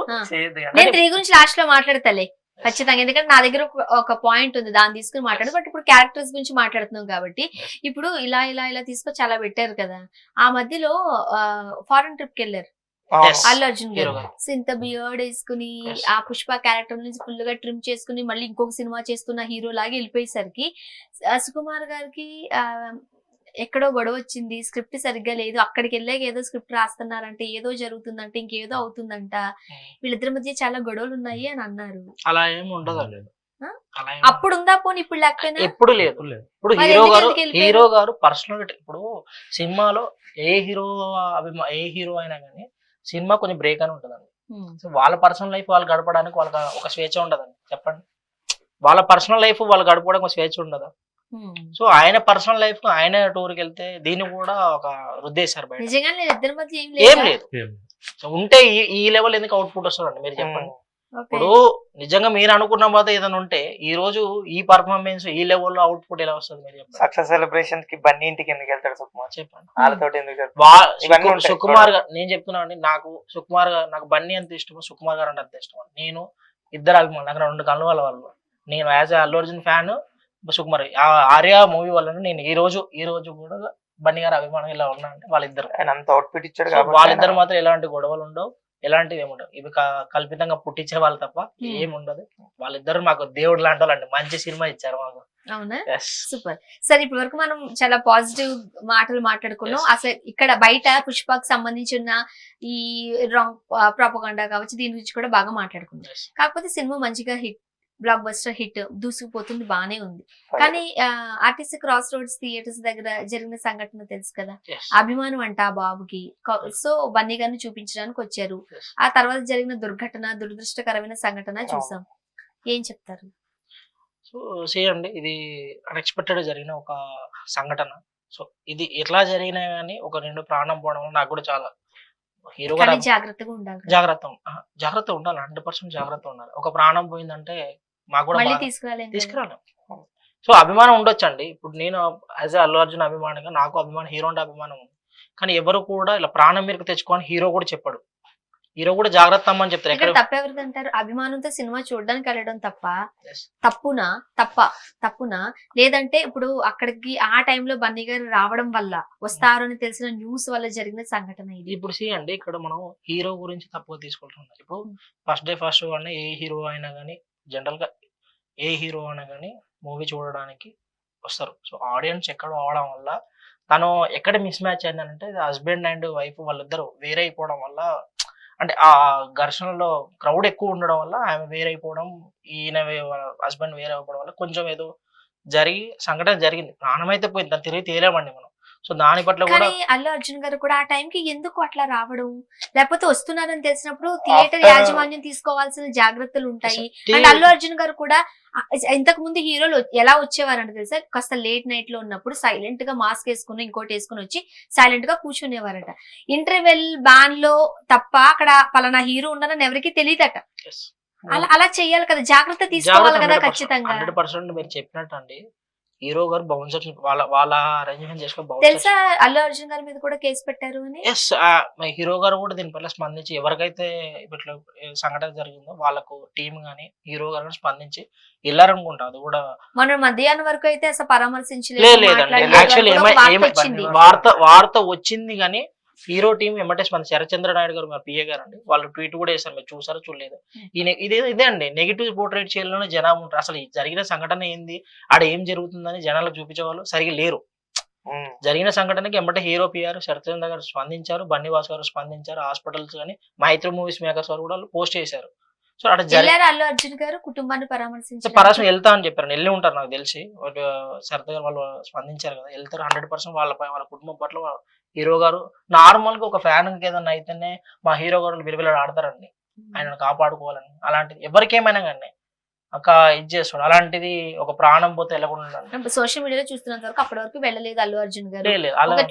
నేను 3 గురించి లాస్ట్ లో మాట్లాడతాలే ఖచ్చితంగా, ఎందుకంటే నా దగ్గర ఒక పాయింట్ ఉంది, దాన్ని తీసుకుని మాట్లాడు. బట్ ఇప్పుడు క్యారెక్టర్స్ గురించి మాట్లాడుతున్నాం కాబట్టి ఇప్పుడు ఇలా ఇలా ఇలా తీసుకొని చాలా పెట్టారు కదా. ఆ మధ్యలో ఫారెన్ ట్రిప్ కి వెళ్ళారు అల్లు అర్జున్ గారు. ఇంత బియర్డ్ వేసుకుని ఆ పుష్ప క్యారెక్టర్ నుంచి ఫుల్ గా ట్రిమ్ చేసుకుని మళ్ళీ ఇంకొక సినిమా చేస్తున్న హీరో లాగా వెళ్ళిపోయేసరికి సుకుమార్ గారికి ఎక్కడో గొడవ వచ్చింది, స్క్రిప్ట్ సరిగ్గా లేదు, అక్కడికి వెళ్ళాక ఏదో స్క్రిప్ట్ రాస్తున్నారంటే ఏదో జరుగుతుందంటే ఇంకేదో అవుతుందంట, వీళ్ళిద్దరి మధ్య చాలా గొడవలు ఉన్నాయి అని అన్నారు. అలా ఏమి ఉండదు. అప్పుడు ఉందా పోనీ ఇప్పుడు లేకపోయినా? ఎప్పుడు లేదు. ఇప్పుడు హీరో గారు పర్సనల్. ఇప్పుడు సినిమాలో ఏ హీరో అయినా కానీ సినిమా కొంచెం బ్రేక్ అని ఉంటదండి. సో వాళ్ళ పర్సనల్ లైఫ్ వాళ్ళు గడపడానికి వాళ్ళకి ఒక స్వేచ్ఛ ఉండదండి. చెప్పండి, వాళ్ళ పర్సనల్ లైఫ్ వాళ్ళు గడపడానికి ఒక స్వేచ్ఛ ఉండదా? సో ఆయన పర్సనల్ లైఫ్ ఆయన టూర్కి వెళ్తే దీన్ని కూడా ఒక రుద్దేశారు బయట. నిజంగా ఇద్దరి మధ్య ఏం లేదు. సో ఉంటే ఈ లెవెల్ ఎందుకు అవుట్పుట్ వస్తుందండి మీరు చెప్పండి. ఇప్పుడు నిజంగా మీరు అనుకున్న బాధ ఏదైనా ఉంటే ఈ రోజు ఈ పర్ఫార్మెన్స్ ఈ లెవెల్లో అవుట్పుట్ ఎలా వస్తుంది మీరు చెప్పండి. సక్సెస్ సెలబ్రేషన్ కి బన్నీ ఇంటికి ఎందుకు వెళ్తాడు సుకుమార్ చెప్పండి. వాళ్ళతోటి ఎందుకు సుకుమార్ గారు నేను చెప్తున్నా అండి, నాకు సుకుమార్ గారు నాకు బన్నీ అంత ఇష్టం, సుకుమార్ గారు అంటే అంత ఇష్టం. నేను ఇద్దరు అభిమానులు, నాకు 2 కళ్ళు వాళ్ళ వాళ్ళు. నేను as Allu Arjun fan, Sukumar Arya movie వల్ల నేను ఈ రోజు కూడా బన్నీ గారు అభిమానం ఇలా ఉన్నా అంటే వాళ్ళిద్దరు ఆయన అంత అవుట్ఫిట్ ఇచ్చాడు. వాళ్ళిద్దరు మాత్రం ఎలాంటి గొడవలు ఉండవు, ఎలాంటివి ఏముండవు. ఇవి కల్పితంగా పుట్టించే వాళ్ళు తప్ప ఏముండదు. వాళ్ళిద్దరు మాకు దేవుడు లాంటి వాళ్ళండి, మంచి సినిమా ఇచ్చారు మాకు. అవునా, సూపర్. సరే, ఇప్పటి వరకు మనం చాలా పాజిటివ్ మాటలు మాట్లాడుకున్నాం. అసలు ఇక్కడ బయట పుష్పకు సంబంధించిన ఈ రాంగ్ ప్రాపగండా కావచ్చు, దీని గురించి కూడా బాగా మాట్లాడుకున్నాం. కాకపోతే సినిమా మంచిగా హిట్, బ్లాక్ బస్టర్ హిట్, దూసుకుపోతుంది, బానే ఉంది. కానీ ఆర్టీసీ క్రాస్ రోడ్స్ థియేటర్స్ దగ్గర జరిగిన సంఘటన తెలుసు కదా, అభిమానం అంట ఆ బాబుకి. సో బన్నీ గారిని చూపించడానికి వచ్చారు. ఆ తర్వాత జరిగిన దుర్ఘటన, దురదృష్టకరమైన సంఘటన చూసాం. ఏం చెప్తారు? సో చేయండి, ఇది అన్ఎక్స్పెక్టెడ్ జరిగిన ఒక సంఘటన. సో ఇది ఎట్లా జరిగినా కానీ ఒక 2 ప్రాణం పోవడం నాకు కూడా చాలా హీరో గారు జాగ్రత్తగా ఉండాలి. జాగ్రత్త ఉండాలి, 100% జాగ్రత్త ఉండాలి. ఒక ప్రాణం పోయిందంటే మాకు కూడా తీసుకురాలేం. సో అభిమానం ఉండొచ్చండి. ఇప్పుడు నేను యాజ్ అల్లు అర్జున్ అభిమానిగా నాకు అభిమానం, హీరో అంటే అభిమానం ఉంది. కానీ ఎవరు కూడా ఇలా ప్రాణం మీదకి తెచ్చుకోని హీరో కూడా చెప్పాడు. హీరో కూడా జాగ్రత్త అమ్మని చెప్తారు. ఇక్కడ తప్పెవరిది అంటారు? అభిమానంతో సినిమా చూడడానికి వెళ్ళడం తప్పునా లేదంటే ఇప్పుడు అక్కడికి ఆ టైంలో బన్నీ గారు రావడం వల్ల, వస్తారు అని తెలిసిన న్యూస్ వల్ల జరిగిన సంఘటన ఇది. ఇప్పుడు అండి, ఇక్కడ మనం హీరో గురించి తప్పుగా తీసుకుంటున్నాం. ఇప్పుడు ఫస్ట్ డే అనే ఏ హీరో అయినా కానీ, జనరల్ గా ఏ హీరో అయినా కానీ మూవీ చూడడానికి వస్తారు. సో ఆడియన్స్ ఎక్కడ అవడం వల్ల తను ఎక్కడ మిస్ మ్యాచ్ అయిందంటే, హస్బెండ్ అండ్ వైఫ్ వాళ్ళిద్దరు వేరే అయిపోవడం వల్ల, అంటే ఆ ఘర్షణలో క్రౌడ్ ఎక్కువ ఉండడం వల్ల ఆమె వేరైపోవడం, ఈయన హస్బెండ్ వేరే అయిపోవడం వల్ల కొంచెం ఏదో సంఘటన జరిగింది. ప్రాణం అయితే పోయింది, దాన్ని తిరిగి తేలేమండి మనం. సో దాని పట్ల కూడా అల్లు అర్జున్ గారు కూడా ఆ టైంకి ఎందుకు అట్లా రావడం, లేకపోతే వస్తున్నారని తెలిసినప్పుడు థియేటర్ యాజమాన్యం తీసుకోవాల్సిన జాగ్రత్తలు ఉంటాయి. అండ్ అల్లు అర్జున్ గారు కూడా ఇంతకు ముందు హీరోలు ఎలా వచ్చేవారంటే తెలుసా, కాస్త లేట్ నైట్ లో ఉన్నప్పుడు సైలెంట్ గా మాస్క్ వేసుకుని ఇంకోటి వేసుకుని వచ్చి సైలెంట్ గా కూర్చునేవారట. ఇంటర్వెల్ బ్యాన్ లో తప్ప అక్కడ పలానా హీరో ఉన్నారని ఎవరికి తెలియదట. అలా చెయ్యాలి కదా, జాగ్రత్త తీసుకోవాలి కదా ఖచ్చితంగా. 100% మీరు చెప్పినట్టు అండి, హీరో గారు బౌన్సర్స్ వాళ్ళ అరేంజ్మెంట్ చేసుకో తెలుసా, అల్లు అర్జున్ గారి మీద కూడా కేసు పెట్టారు అని. హీరో గారు కూడా దీనిపైన స్పందించి, ఎవరికైతే ఇట్లా సంఘటన జరిగిందో వాళ్ళకు టీం గానీ హీరో గారు స్పందించి వెళ్ళారనుకుంటా. అది కూడా మన మధ్యాహ్నం వరకు అయితే అసలు పరామర్శించలేదు. వార్త వచ్చింది కానీ హీరో టీం ఎమ్మటే స్పందించి, శరచంద్ర నాయుడు గారు మా పిఏ గారు అండి, వాళ్ళు ట్వీట్ కూడా వేశారు, మీరు చూసారో చూడలేదు. ఇదే అండి, నెగిటివ్ పోర్ట్రేట్ చేయాలని జనాలు ఉంటారు. అసలు జరిగిన సంఘటన ఏంది, ఆడ ఏం జరుగుతుందని జనాలకు చూపించే వాళ్ళు సరిగా లేరు. జరిగిన సంఘటనకి ఎమ్మటే హీరో పిఆర్ శరచంద్ర గారు స్పందించారు, బన్నీవాస్ గారు స్పందించారు, హాస్పిటల్స్ కానీ మైత్రి మూవీస్ మేకర్స్ వారు కూడా పోస్ట్ చేశారు. సో అక్కడ అల్లు అర్జున్ గారు కుటుంబాన్ని పరామర్శించారు, వెళ్తా అని చెప్పారు, వెళ్ళి ఉంటారు నాకు తెలిసి. శరత్ గారు వాళ్ళు స్పందించారు కదా, వెళ్తారు 100%. వాళ్ళ కుటుంబం పట్ల హీరో గారు నార్మల్ గా ఒక ఫ్యాన్ ఏదన్నా అయితేనే మా హీరో గారు విలువలు ఆడతారండి, ఆయనను కాపాడుకోవాలని. అలాంటిది ఎవరికేమైనా కానీ ఇది చేస్తాడు. అలాంటిది ఒక ప్రాణం పోతే వెళ్ళకుండా సోషల్ మీడియాలో చూస్తున్నంత వరకు అప్పటి వరకు వెళ్ళలేదు అల్లు అర్జున్ గారు,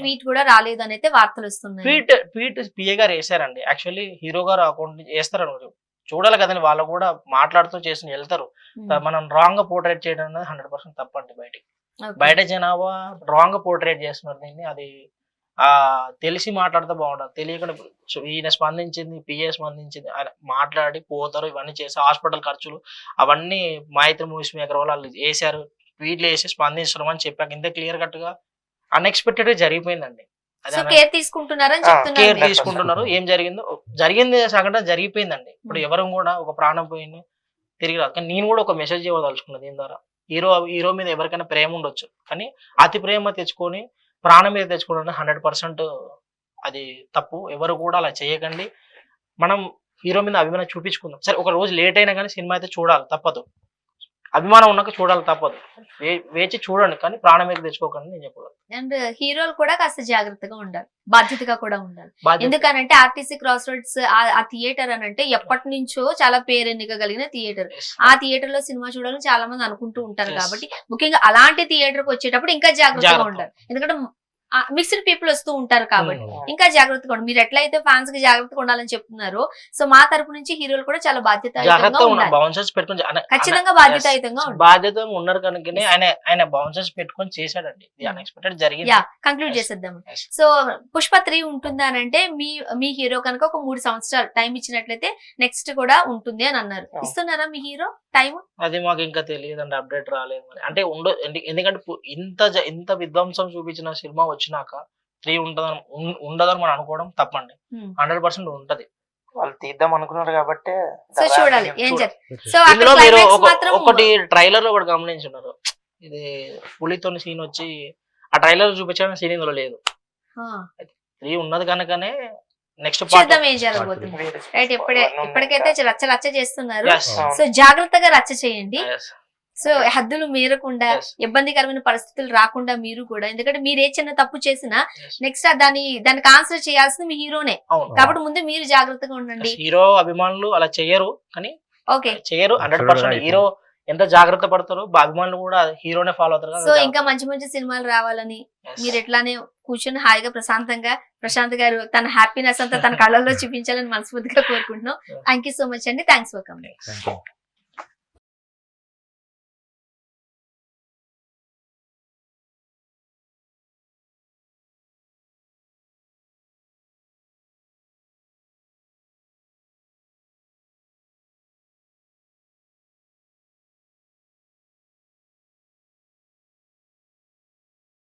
ట్వీట్ కూడా రాలేదు అని అయితే వార్తలు వస్తున్నాయి. ట్వీట్ పిఏ గారు వేసారండి. యాక్చువల్లీ హీరో గారు అకౌంట్ వేస్తారు, చూడాలి కదండి, వాళ్ళు కూడా మాట్లాడుతూ చేసి వెళ్తారు. మనం రాంగ్ గా పోర్ట్రేట్ చేయడం అనేది 100% తప్పండి. బయట జనాభా రాంగ్ గా పోర్ట్రేట్ చేస్తున్నారు దీన్ని. అది తెలిసి మాట్లాడితే బాగుంటుంది, తెలియకుండా ఈయన స్పందించింది, పిఏ స్పందించింది, ఆయన మాట్లాడి పోతారు, ఇవన్నీ చేసి హాస్పిటల్ ఖర్చులు అవన్నీ మైత్రి మూవీస్ మేకర్ వాళ్ళు వేసారు, ట్వీట్లు వేసి స్పందించడం అని చెప్పాక ఇంత క్లియర్ కట్ గా అన్ఎక్స్పెక్టెడ్ గా జరిగిపోయిందండి. కేర్ తీసుకుంటున్నారు. ఏం జరిగింది సంఘటన జరిగిపోయిందండి. ఇప్పుడు ఎవరు కూడా ఒక ప్రాణం పోయింది తిరిగి రాదు. కానీ నేను కూడా ఒక మెసేజ్ ఇవ్వదలుచుకున్నది దీని ద్వారా, హీరో మీద ఎవరికైనా ప్రేమ ఉండొచ్చు, కానీ అతి ప్రేమ తెచ్చుకొని ప్రాణం మీద తెచ్చుకోవడం 100% అది తప్పు. ఎవరు కూడా అలా చేయకండి. మనం హీరో మీద అభిమానం చూపించుకుందాం. సరే ఒక రోజు లేట్ అయినా కానీ సినిమా అయితే చూడాలి, తప్పదు. అభిమానం ఉన్నాక చూడాలి తప్పదు. వేచి చూడండి కానీ ప్రాణం మీద తెచ్చుకోకండి నేను చెప్పగలను. అండ్ హీరోలు కూడా కాస్త జాగ్రత్తగా ఉండాలి, బాధ్యతగా కూడా ఉండాలి. ఎందుకనంటే ఆర్టీసీ క్రాస్ రోడ్స్ ఆ థియేటర్ అని అంటే ఎప్పటి నుంచో చాలా పేరెన్నిక కలిగిన థియేటర్. ఆ థియేటర్ లో సినిమా చూడాలని చాలా మంది అనుకుంటూ ఉంటారు కాబట్టి ముఖ్యంగా అలాంటి థియేటర్ కి వచ్చేటప్పుడు ఇంకా జాగ్రత్తగా ఉండాలి. ఎందుకంటే మిక్స్డ్ పీపుల్ వస్తూ ఉంటారు కాబట్టి ఇంకా జాగ్రత్తగా ఉండాలి. మీరు ఎట్లయితే ఫ్యాన్స్ కి జాగ్రత్తగా ఉండాలని చెప్తున్నారో సో మా తరపు నుంచి హీరోలు కూడా చాలా బాధ్యతాయుతంగా ఉండాలి. బౌన్సర్స్ పెట్టుకొని ఖచ్చితంగా బాధ్యతాయుతంగా బాధ్యతగా ఉన్నారు కనుక ఆయన బౌన్సర్స్ పెట్టుకొని చేశాడండి. అన్ఎక్స్పెక్టెడ్ జరిగింది. కంక్లూడ్ చేసేద్దాం. సో పుష్ప 3 ఉంటుంది అని అంటే మీ హీరో కనుక ఒక 3 సంవత్సరాలు టైం ఇచ్చినట్లయితే నెక్స్ట్ కూడా ఉంటుంది అని అన్నారు. ఇస్తున్నారా మీ హీరో టైం? అది మాకు ఇంకా తెలియదండి, అప్డేట్ రాలేదు మరి. అంటే ఎందుకంటే ఇంత విధ్వంసం చూపించిన సినిమా వచ్చినాక 3 ఉండదని మనం అనుకోవడం తప్పండి. 100% ఉంటది. వాళ్ళు తీద్దాం అనుకున్నారు కాబట్టి సో చూడాలి ఏం సో ఇందులో మీరు ఒకటి ట్రైలర్ లో ఒకటి గమనించున్నారు, ఇది పులితో సీన్ వచ్చి ఆ ట్రైలర్ చూపించిన సీన్ ఇందులో లేదు. 3 ఉన్నది కనుకనే నెక్స్ట్ చూద్దాం ఏం జరగబోతుంది. రైట్, ఇప్పటికైతే రచ్చ చేస్తున్నారు. సో జాగ్రత్తగా రచ్చ చేయండి. సో హద్దులు మీరకుండా ఇబ్బందికరమైన పరిస్థితులు రాకుండా మీరు కూడా, ఎందుకంటే మీరు ఏ చిన్న తప్పు చేసినా నెక్స్ట్ దానికి ఆన్సర్ చేయాల్సింది మీ హీరోనే కాబట్టి ముందు మీరు జాగ్రత్తగా ఉండండి. హీరో అభిమానులు అలా చెయ్యరు కానీ ఓకే చెయ్యరు 100%. హీరో ఎంత జాగ్రత్త పడతారో అభిమానులు కూడా హీరోనే ఫాలో అవుతారు. సో ఇంకా మంచి మంచి సినిమాలు రావాలని మీరు ఎట్లానే కూర్చొని హాయిగా ప్రశాంత్ గారు తన హ్యాపీనెస్ అంతా తన కళ్ళల్లో చూపించాలని మనస్ఫూర్తిగా కోరుకుంటున్నాం. థ్యాంక్ యూ సో మచ్ అండి. Thanks for coming.